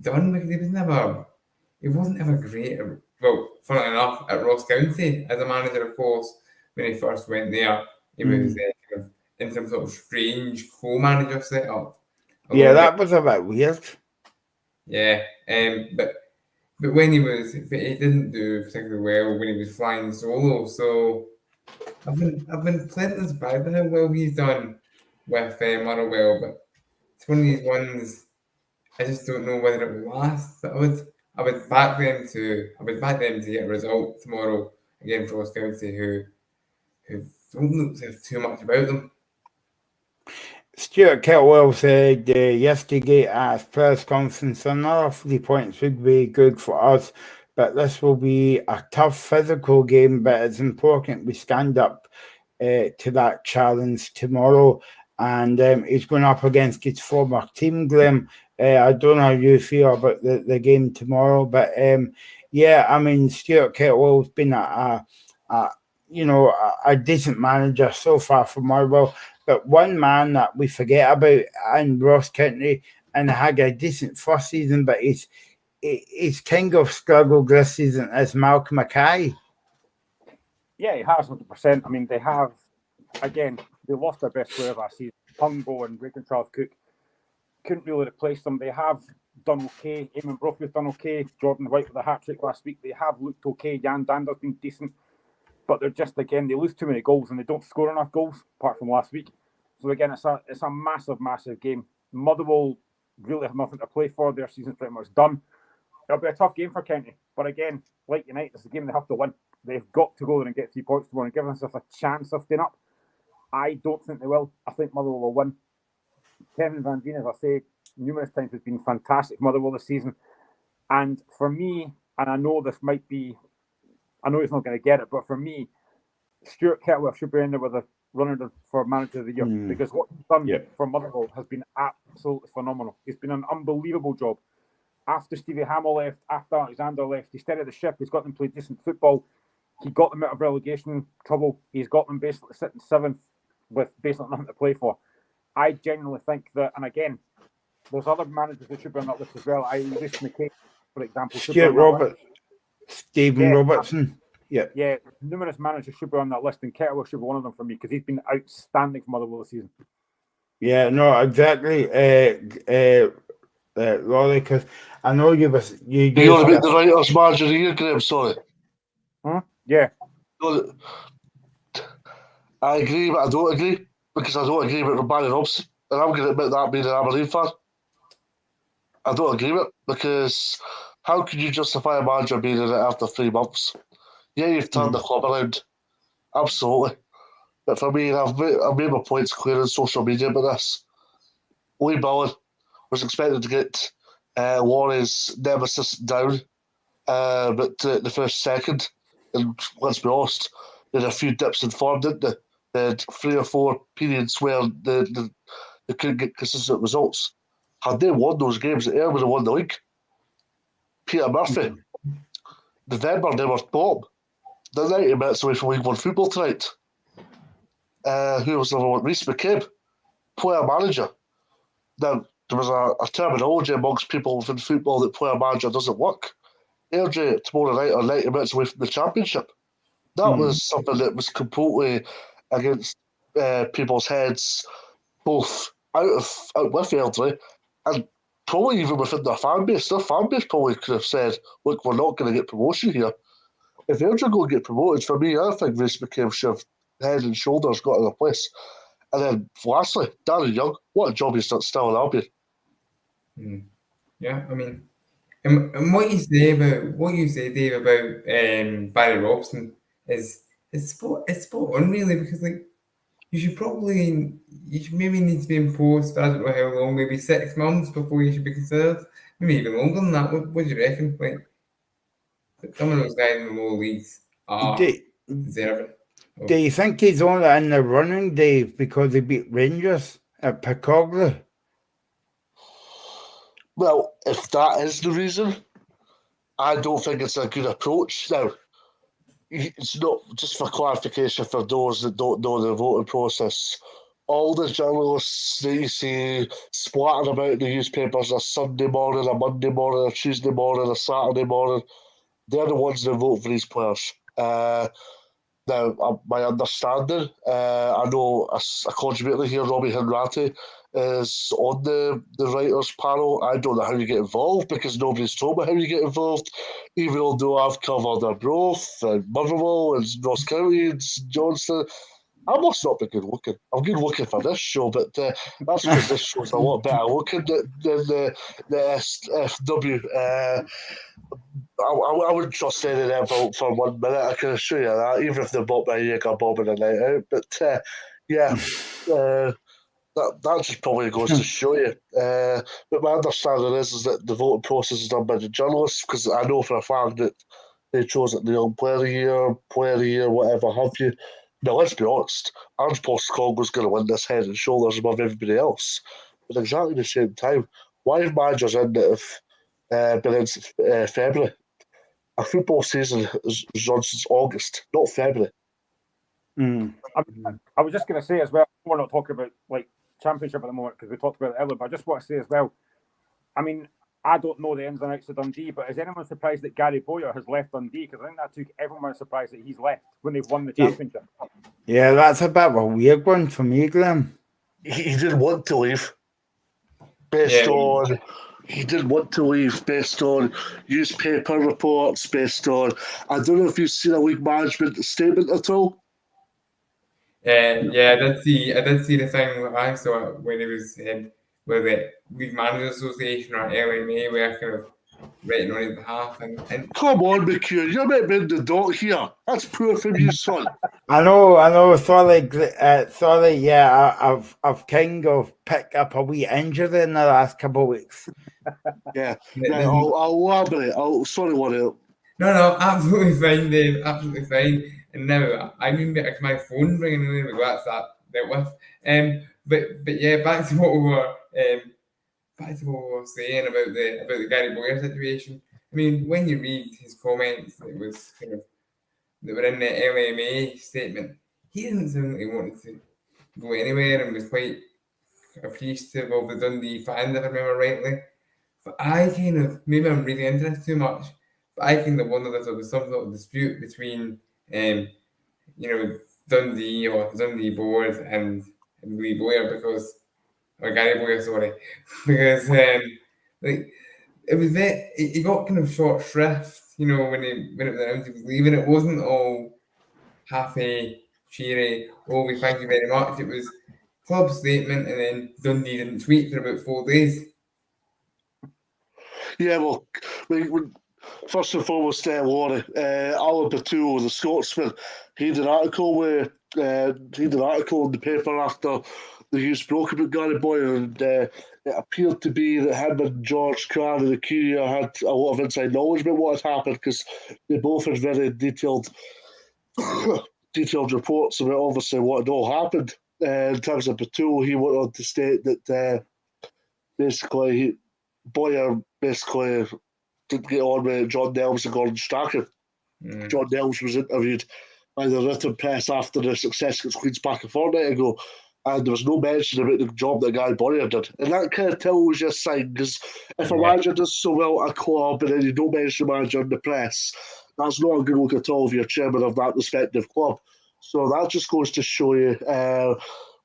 done, because he wasn't ever great. Well, funnily enough, at Ross County as a manager, of course, when he first went there, he was kind of in some sort of strange co-manager setup. Yeah, that was a bit weird. Yeah, but when he didn't do particularly well when he was flying solo. So I've been pleasantly surprised by how well he's done with Motherwell, but it's one of these ones. I just don't know whether it will last. But I would back them to get a result tomorrow against Ross County, who don't look to have too much about them. Stuart Kettlewell said yesterday at his press conference, another 3 points would be good for us, but this will be a tough physical game, but it's important we stand up to that challenge tomorrow. And he's going up against his former team, Glenn. I don't know how you feel about the game tomorrow, but yeah, I mean, Stuart Kettlewell's been a decent manager so far for Motherwell. But one man that we forget about in Ross County, and had a decent first season, but he's kind of struggled this season, is Malcolm Mackay. Yeah, he has 100%. I mean, they lost their best player last season. Pungo and Regan Charles Cook couldn't really replace them. They have done okay. Eamon Brophy's done okay. Jordan White with a hat-trick last week. They have looked okay. Jan Dander's been decent. But they're just, again, they lose too many goals and they don't score enough goals, apart from last week. So again, it's a massive, massive game. Motherwell really have nothing to play for. Their season's pretty much done. It'll be a tough game for County. But again, like United, it's a game they have to win. They've got to go there and get 3 points tomorrow and give themselves a chance of staying up. I don't think they will. I think Motherwell will win. Kevin Van Veen, as I say numerous times, has been fantastic for Motherwell this season. And for me, and I know he's not going to get it, but for me, Stuart Kettlewell should be in there with a runner for Manager of the Year, because what he's done for Motherwell has been absolutely phenomenal. He's been an unbelievable job. After Stevie Hamill left, after Alexander left, he steadied the ship. He's got them play decent football. He got them out of relegation trouble. He's got them basically sitting 7th with basically nothing to play for. I genuinely think that, and again, there's other managers that should be on that list as well. Lewis McKay, for example. Stephen Robertson. Yeah, numerous managers should be on that list, and Kettlewell should be one of them for me, because he's been outstanding for Motherwell this season. Yeah, no, exactly, Laurie, because I know you want to make the writers manager of the year, Graham, sorry. Yeah. I agree, but I don't agree, because I don't agree with Barry Robson, and I'm going to admit that being an Aberdeen fan. I don't agree with it, because how can you justify a manager being in it after 3 months? Yeah, you've turned the club around, absolutely. But for me, I've made my points clear on social media about this. Lee Bowen was expected to get Warren's nemesis down, but the first second, and let's be honest, they had a few dips in form, didn't they? They had 3 or 4 periods where they couldn't get consistent results. Had they won those games, they would have won the league. Peter Murphy, November, they were bottom. They're 90 minutes away from League One football tonight. Who was the other one? Reece McCabe, player manager. Now, there was a terminology amongst people within football that player manager doesn't work. Airdrie tomorrow night are 90 minutes away from the Championship. That was something that was completely against people's heads, both out with Airdrie and probably even within their fan base probably could have said, look, we're not going to get promotion here. If they're going to get promoted, for me, I think Race McCabe should have head and shoulders got to the place. And then lastly, Darren Young, what a job he's done still in Albion. Yeah, I mean, and what you say, Dave, about Barry Robson is spot on really, because like you should maybe need to be in post for I don't know how long, maybe 6 months before you should be considered, maybe even longer than that. What do you reckon? Like some of those guys in the lower leagues are deserving. Do you think he's only in the running, Dave, because he beat Rangers at Picoglu? Well, if that is the reason, I don't think it's a good approach. Now, it's not, just for clarification for those that don't know the voting process, all the journalists that you see splattered about in the newspapers a Sunday morning, a Monday morning, a Tuesday morning, a Saturday morning, they're the ones that vote for these players. Now, my understanding, I know a contributor here, Robbie Henrati, is on the writers' panel. I don't know how you get involved because nobody's told me how you get involved, even although I've covered Arbroath and Motherwell and Ross County and Johnston. I must not be good looking. I'm good looking for this show, but that's because this show's a lot better looking than the SFW. I wouldn't trust any of them for 1 minute, I can assure you that, even if they bought my Jaeger bomb in a night out. But that just probably goes to show you. But my understanding is that the voting process is done by the journalists, because I know for a fact that they chose it the Young Player of the Year, whatever have you. Now, let's be honest, Ange Postecoglou's going to win this head and shoulders above everybody else. But at exactly the same time, why have managers in that have been in February? A football season is on since August, not February. I was just going to say as well, we're not talking about like Championship at the moment because we talked about it earlier, but I just want to say as well, I mean, I don't know the ins and outs of Dundee, but is anyone surprised that Gary Bowyer has left Dundee? Because I think that took everyone by surprise that he's left when they've won the Championship. Yeah, that's a bit of a weird one for me, Graham. He didn't want to leave. He didn't want to leave based on newspaper reports, based on, I don't know if you've seen a league management statement at all. Yeah, I did see the thing I saw when he was with the League Managers Association or LMA, where kind of writing on his behalf. And come on, McHugh, you're meant to be in the dock here. That's poor from you, son. I know. Sorry. Yeah, I've kind of picked up a wee injury in the last couple of weeks. Yeah, I'll elaborate. Sorry, what else? No, absolutely fine, Dave. Absolutely fine. And now I mean, my phone's ringing away, but that's that dealt with. But yeah, back to what we were saying about the Gary Bowyer situation. I mean, when you read his comments, it was kind of that were in the LMA statement. He didn't sound like he wanted to go anywhere and was quite appreciative of the Dundee fans, if I remember rightly. But I kind of, maybe I'm reading into this too much, but I kind of wondered if there was some sort of dispute between, Dundee or Dundee board and Lee Bowyer or Gary Bowyer, sorry, because like it was he got kind of short shrift, when it was announced he was leaving. It wasn't all happy, cheery, we thank you very much. It was club statement, and then Dundee didn't tweet for about 4 days. Yeah, well, first and foremost, Laurie, Alan Batool, the Scotsman, he did an article in the paper after the news broke about Gary Bowyer, and it appeared to be that him and George Carr and the Curia had a lot of inside knowledge about what had happened, because they both had very detailed reports about obviously what had all happened. In terms of Batool, he went on to state that basically Bowyer basically didn't get on with John Nelms and Gordon Strachan. John Nelms was interviewed by the written press after the success against Queen's Park a fortnight ago, and there was no mention about the job that Guy Bowyer did. And that kind of tells you a sign, because if a manager does so well at a club and then you don't mention the manager in the press, that's not a good look at all if you're chairman of that respective club. So that just goes to show you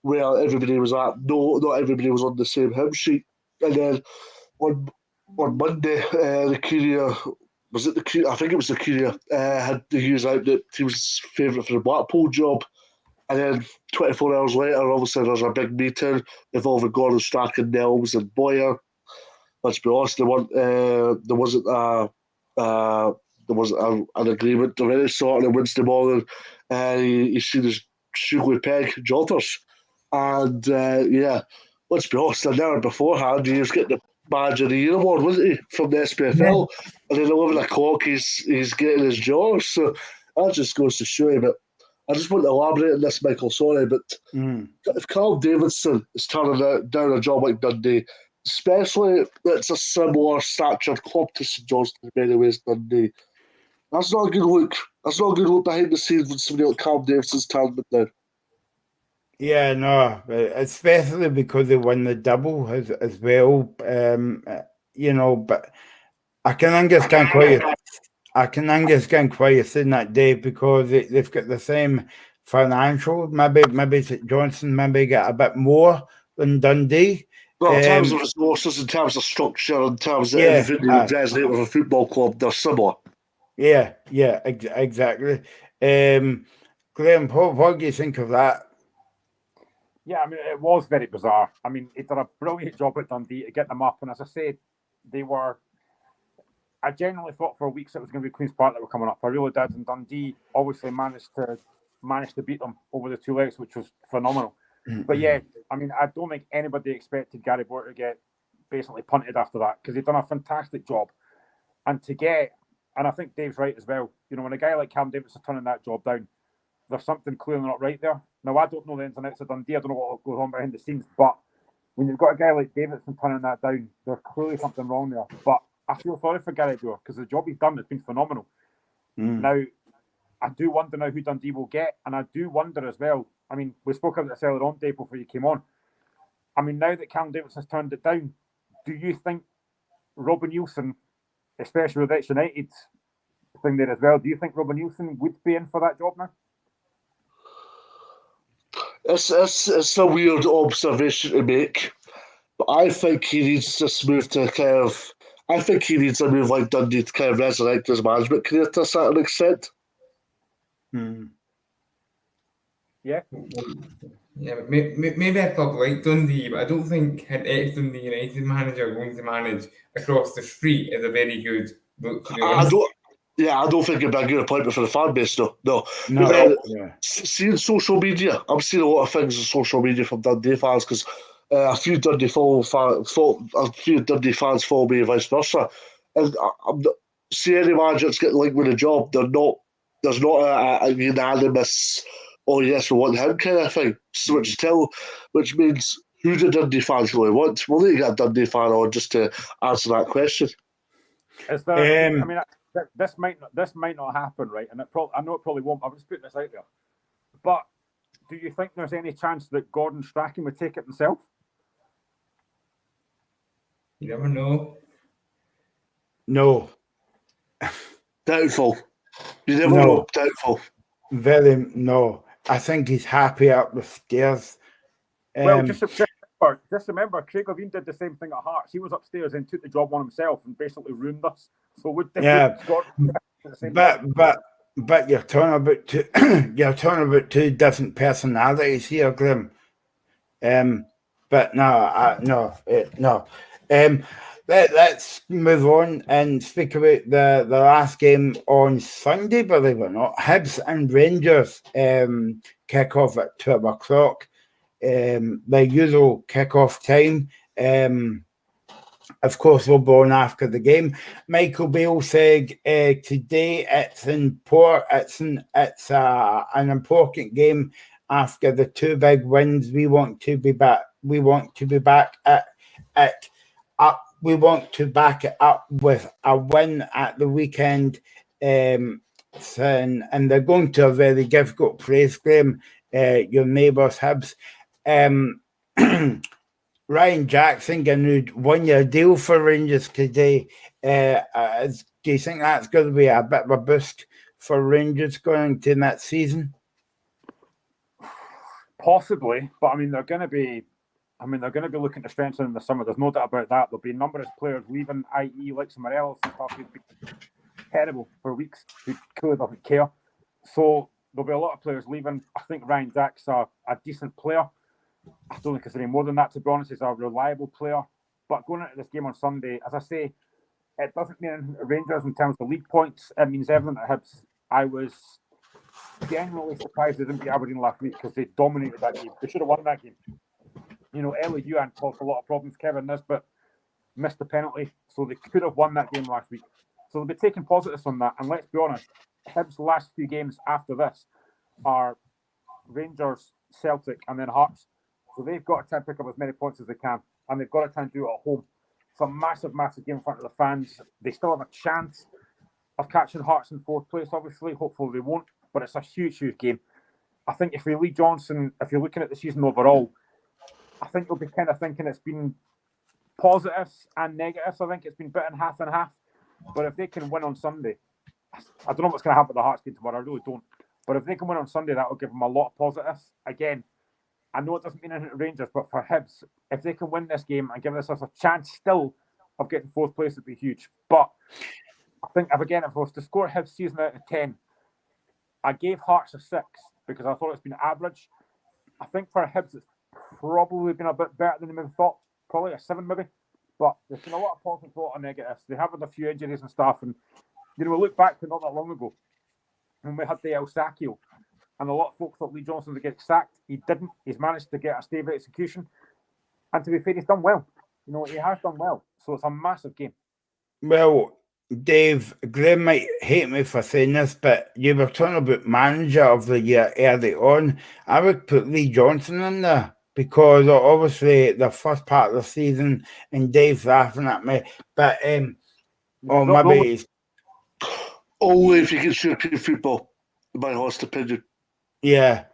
where everybody was at. No, not everybody was on the same hymn sheet. And then on Monday, the Courier, was it the Courier? I think it was the Courier, had the news out that he was favourite for the Blackpool job. And then 24 hours later, obviously, there's a big meeting involving Gordon Strachan, Nels, and Boyer. Let's be honest, there wasn't an agreement of any sort on Wednesday morning. He seen his sugary peg jotters. And let's be honest, an hour beforehand, he was getting the Badge of the Year award, wasn't he, from the SPFL? And then 11 o'clock, he's getting his jaws. So that just goes to show you. But I just want to elaborate on this, Michael, sorry, but if Carl Davidson is turning down a job like Dundee, especially it's a similar statured club to St Johnstone in many ways, Dundee, that's not a good look. That's not a good look behind the scenes when somebody like Carl Davidson's turning it down. Yeah, no, especially because they won the double as well. But I can understand why you're saying that, Dave, because they've got the same financial. Maybe St Johnstone maybe get a bit more than Dundee. Well, in terms of resources, in terms of structure, in terms of everything you would resonate with a football club, they're similar. Yeah, exactly. Graham, what do you think of that? Yeah, I mean, it was very bizarre. I mean, he did a brilliant job at Dundee to get them up. And as I said, I genuinely thought for weeks it was going to be Queen's Park that were coming up. I really did. And Dundee obviously managed to beat them over the 2 legs, which was phenomenal. But yeah, I mean, I don't think anybody expected Gary Boyer to get basically punted after that, because he'd done a fantastic job. And I think Dave's right as well. You know, when a guy like Cam Davidson turning that job down, there's something clearly not right there. Now, I don't know the ins and outs of Dundee. I don't know what goes on behind the scenes. But when you've got a guy like Davidson turning that down, there's clearly something wrong there. But I feel sorry for Gary Boyer, because the job he's done has been phenomenal. Now, I do wonder now who Dundee will get. And I do wonder as well. I mean, we spoke about this earlier on, Dave, before you came on. I mean, now that Cam Davidson's turned it down, do you think Robin Nielsen, especially with Leeds United's thing there as well, do you think Robin Nielsen would be in for that job now? It's a weird observation to make, but I think he needs this move to I think he needs a move like Dundee to kind of resurrect his management career to a certain extent. Yeah. Yeah, but maybe a club like Dundee, but I don't think an ex-Dundee United manager going to manage across the street is a very good look, to be honest. I don't think it'd be a good appointment for the fan base, though. No. Seeing social media, I'm seeing a lot of things on social media from Dundee fans, because a few Dundee fans follow me and vice versa. And I'm not, see any manager that's getting linked with a job, there's not a unanimous, oh yes, we want him kind of thing. So which means, who do Dundee fans really want? Will they get a Dundee fan on just to answer that question? Is there? I mean, this might not happen, right? And I know it probably won't. I'm just putting this out there. But do you think there's any chance that Gordon Strachan would take it himself? You never know. No. Doubtful. You never know. Doubtful. No. I think he's happy up the stairs. Well, just remember, Craig Levine did the same thing at Hearts. He was upstairs and took the job on himself and basically ruined us. So would Gordon the same but you're talking about two different personalities here, Grim. But no. Let's move on and speak about the last game on Sunday, believe it or not. Hibs and Rangers kick off at 12 o'clock. The usual kick-off time. Of course, we'll be on after the game. Michael Beale said today it's an important game after the two big wins. We want to be back. We want to back it up with a win at the weekend. And they're going to a very difficult place, Graham. Your neighbours Hibs. Ryan Jackson getting a 1-year deal for Rangers today. Do you think that's going to be a bit of a boost for Rangers going into next season? Possibly, but I mean, they're going to be I mean, they're going to be looking to strengthen in the summer. There's no doubt about that. There'll be numerous players leaving, i.e. like Morelos and stuff who's been terrible for weeks, who clearly doesn't care. So there'll be a lot of players leaving. I think Ryan Jack's a decent player. I don't think it's any more than that, to be honest. He's a reliable player. But going into this game on Sunday, as I say, it doesn't mean anything to Rangers in terms of league points. It means everything to Hibs. I was genuinely surprised they didn't beat Aberdeen last week because they dominated that game. They should have won that game. You know, Ellie Ewan caused a lot of problems, Kevin Nisbet missed the penalty, so they could have won that game last week. So they'll be taking positives from that. And let's be honest, Hibs' last few games after this are Rangers, Celtic, and then Hearts. So they've got to try and pick up as many points as they can, and they've got to try and do it at home. It's a massive, massive game in front of the fans. They still have a chance of catching Hearts in fourth place, obviously. Hopefully they won't, but it's a huge, huge game. I think if Lee Johnson, if you're looking at the season overall, I think you'll be kind of thinking it's been positives and negatives. I think it's been bitten half and half. But if they can win on Sunday, I don't know what's going to happen with the Hearts game tomorrow. I really don't. But if they can win on Sunday, that will give them a lot of positives. Again, I know it doesn't mean anything to Rangers, but for Hibs, if they can win this game and give themselves a chance still of getting fourth place, it'd be huge. But I think, if I was to score Hibs season out of 10, I gave Hearts a 6 because I thought it's been average. I think for Hibs, it's probably been a bit better than they maybe thought. Probably a 7 maybe. But there's been a lot of positives, a lot of negatives. They have had a few injuries and stuff. And, you know, we look back to not that long ago when we had the El Sacchio. And a lot of folks thought Lee Johnson would get sacked. He didn't. He's managed to get a stable execution. And to be fair, he's done well. You know, he has done well. So it's a massive game. Well, Dave, Graham might hate me for saying this, but you were talking about manager of the year early on. I would put Lee Johnson in there because obviously the first part of the season, and Dave's laughing at me, but maybe it's only if you can shoot football, in my honest opinion. Yeah.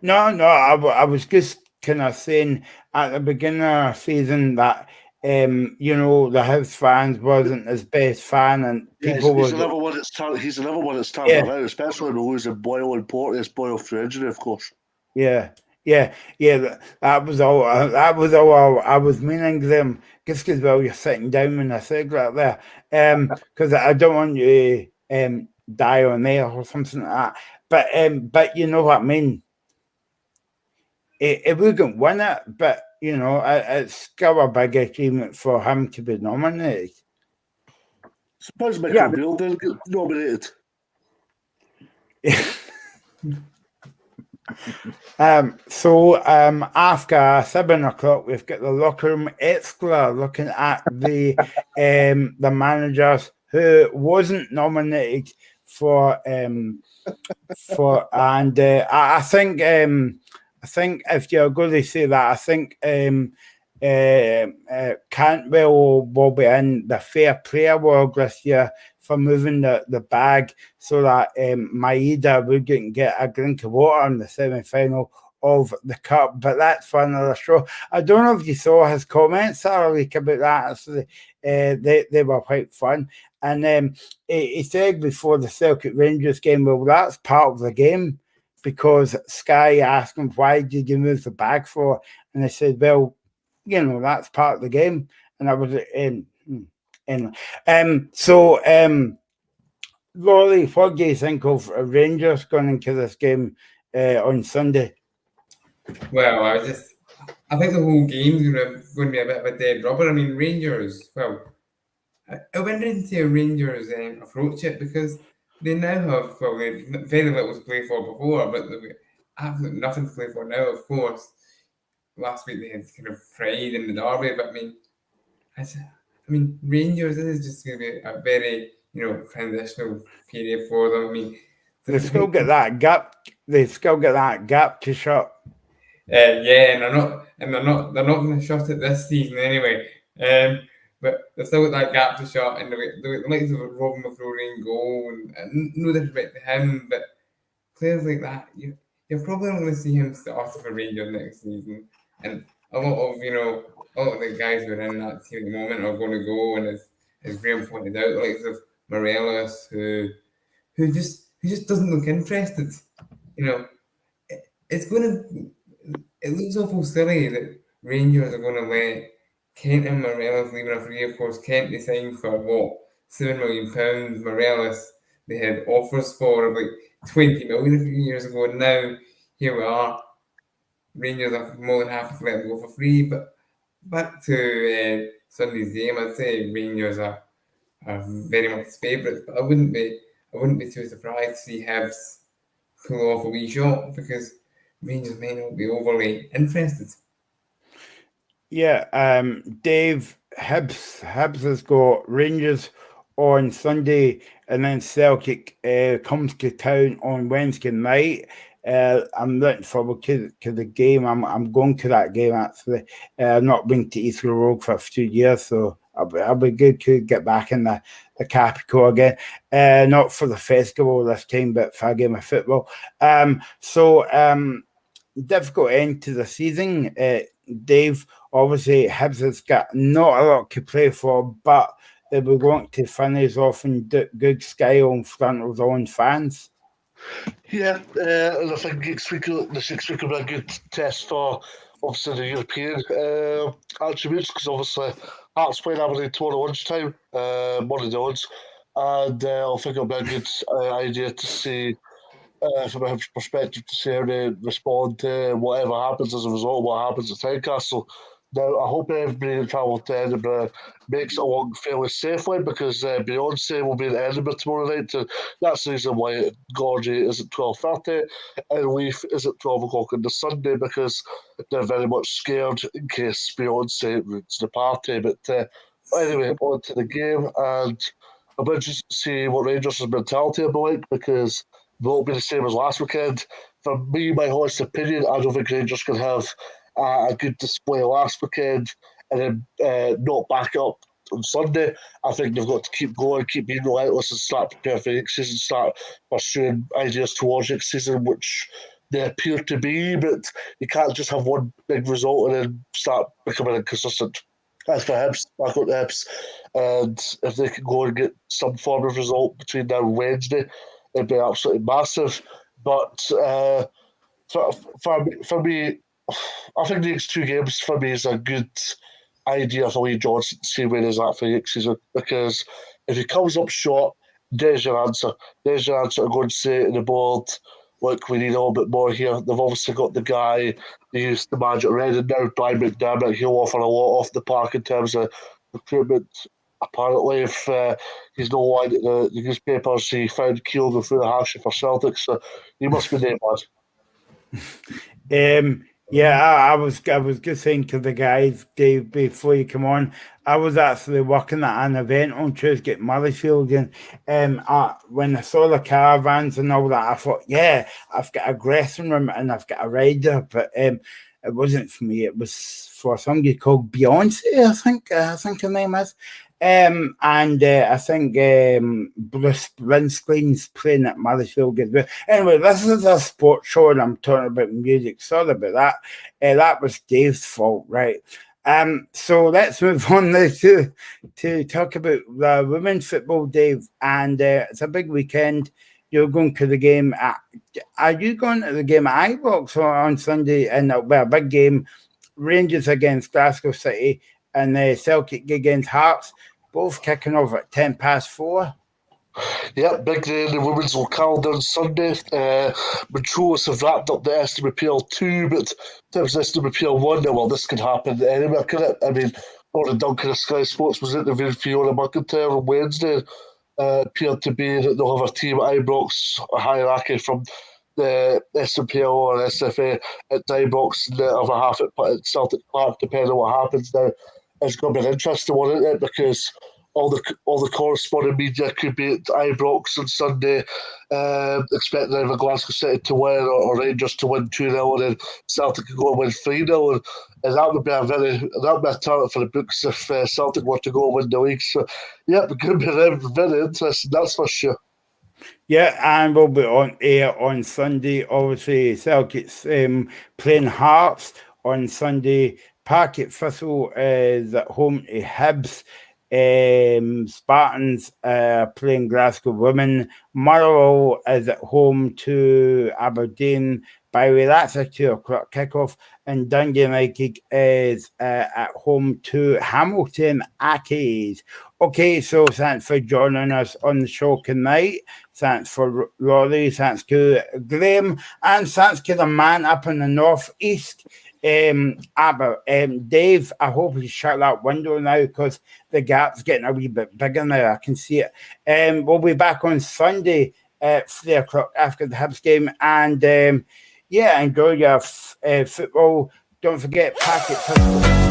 No, I was just kind of saying at the beginning of the season that, you know, the Hibs fans wasn't his best fan, and people he's another one that's turned around, especially when we losing Boyle and Porteous, Boyle through injury, of course. Yeah. That was all. I was meaning them just because you're sitting down with a cigarette there, because I don't want you to die on air or something like that. But you know what I mean. It wouldn't win it, but you know, it's still a big achievement for him to be nominated. Suppose Michael Beale didn't get nominated. So after 7 o'clock, we've got the locker room extra looking at the managers who wasn't nominated for and I think if you're going to say that, I think Cantwell will be in the Fair Play Award this year for moving the bag so that Maeda would get a drink of water in the semi-final of the Cup. But that's for another show. I don't know if you saw his comments Sarah week about that. Actually, they were quite fun. And he said before the Celtic Rangers game, well, that's part of the game, because Sky asked him, why did you move the bag for? And they said, well, you know, that's part of the game. And I was Lolly, what do you think of Rangers going into this game on Sunday? Well, I think the whole game's going to be a bit of a dead rubber. I mean, Rangers, well, I went into a Rangers approach it because they now have, well, very little to play for before, but they've absolutely nothing to play for now, of course. Last week they had kind of pride in the derby, but I mean, Rangers, this is just going to be a very, transitional period for them. I mean, they still get that gap. They still get that gap to shut. Yeah, and they're not going to shut it this season anyway. But they've still got that gap to shut, and the likes of Robin McCrory and goal, and no disrespect to him, but players like that, you're probably not going to see him start for Rangers next season. And a lot of the guys who are in that team at the moment are going to go, and as Graham pointed out, the likes of Morelos, who just doesn't look interested. It looks awful silly that Rangers are going to let Kent and Morelos leave on a free. Of course, Kent they signed for what, £7 million. Morelos they had offers for of like 20 million a few years ago, and now here we are. Rangers are more than happy to let them go for free. But back to Sunday's game, I'd say Rangers are very much favourites, but I wouldn't be too surprised to see Hibs pull off a wee shot because Rangers may not be overly interested. Yeah, Dave, Hibs has got Rangers on Sunday, and then Celtic comes to town on Wednesday night. I'm looking forward to the game. I'm going to that game actually. I've not been to East Road for a few years, so I'll be good to get back in the capital again. Not for the festival this time, but for a game of football. Difficult end to the season, Dave. Obviously, Hibs has got not a lot to play for, but they were going to finish off in good style in front of their own fans. Yeah, and I think the 6 week will be a good test for obviously the European attributes, because obviously Hearts playing Aberdeen tomorrow lunchtime, one of those, and I think it'll be a good idea to see. From a perspective, to see how they respond to whatever happens as a result of what happens at Tynecastle. Now, I hope everybody who travels to Edinburgh makes it along fairly safely, because Beyonce will be in Edinburgh tomorrow night. That's the reason why Gorgie is at 12:30 and Leaf is at 12 o'clock on the Sunday, because they're very much scared in case Beyonce ruins the party. But anyway, on to the game, and I'm interested to see what Rangers' mentality will be like, because won't be the same as last weekend. For me, my honest opinion, I don't think Rangers can have a good display last weekend and then not back up on Sunday. I think they've got to keep going, keep being relentless, and start preparing for next season, start pursuing ideas towards next season, which they appear to be, but you can't just have one big result and then start becoming inconsistent. As for Hibs, back up the Hibs, and if they can go and get some form of result between now and Wednesday, it'd be absolutely massive. But for me, I think the next two games for me is a good idea for Lee Johnson to see where he's at for next season. Because if he comes up short, there's your answer. There's your answer to go and say to the board, look, we need a little bit more here. They've obviously got the guy they used to manage at Reading now, Brian McDermott. He'll offer a lot off the park in terms of recruitment. Apparently, if he's no one at the newspapers, he found Keelan through the hash for Celtic, so he must be named lad. Yeah, I was just saying to the guys, Dave, before you come on, I was actually working at an event on Tuesday at Murrayfield, and when I saw the caravans and all that, I thought, yeah, I've got a dressing room and I've got a rider, but it wasn't for me. It was for somebody called Beyonce, I think her name is. And I think Bruce Springsteen's playing at Murrayfield as well. Anyway, this is a sports show and I'm talking about music. Sorry about that. That was Dave's fault, right? So let's move on now to talk about the women's football, Dave. And it's a big weekend. You're going to the game. Are you going to the game at Ibrox on Sunday? And it'll be a big game. Rangers against Glasgow City and Celtic against Hearts, both kicking off at 4:10. Yeah, big day in the women's calendar on Sunday. Montrose have wrapped up the SWPL 2, but in terms of SWPL 1, well, this could happen anywhere, could it? I mean, Gordon Duncan of Sky Sports was interviewing Fiona McIntyre on Wednesday. Appeared to be that they'll have a team at Ibrox, a hierarchy from the SWPL or SFA at Ibrox, and the other half at Celtic Park, depending on what happens now. It's going to be an interesting one, isn't it? Because all the corresponding media could be at Ibrox on Sunday, expecting either Glasgow City to win or Rangers to win 2-0, and then Celtic could go and win 3-0, and that would be a target for the books if Celtic were to go and win the league. So, yeah, it could be very interesting, that's for sure. Yeah, and we'll be on air on Sunday. Obviously, Celtic's playing Hearts on Sunday. Park at Firhill is at home to Hibs. Spartans playing Glasgow Women. Motherwell is at home to Aberdeen. By the way, that's a 2 o'clock kickoff, and Dundee United is at home to Hamilton Accies. Okay, so thanks for joining us on the show tonight. Thanks for Rory, thanks to Graham, and thanks to the man up in the northeast. Dave, I hope you shut that window now because the gap's getting a wee bit bigger now. I can see it. We'll be back on Sunday at 3 o'clock after the Hibs game. And enjoy your football. Don't forget, packet.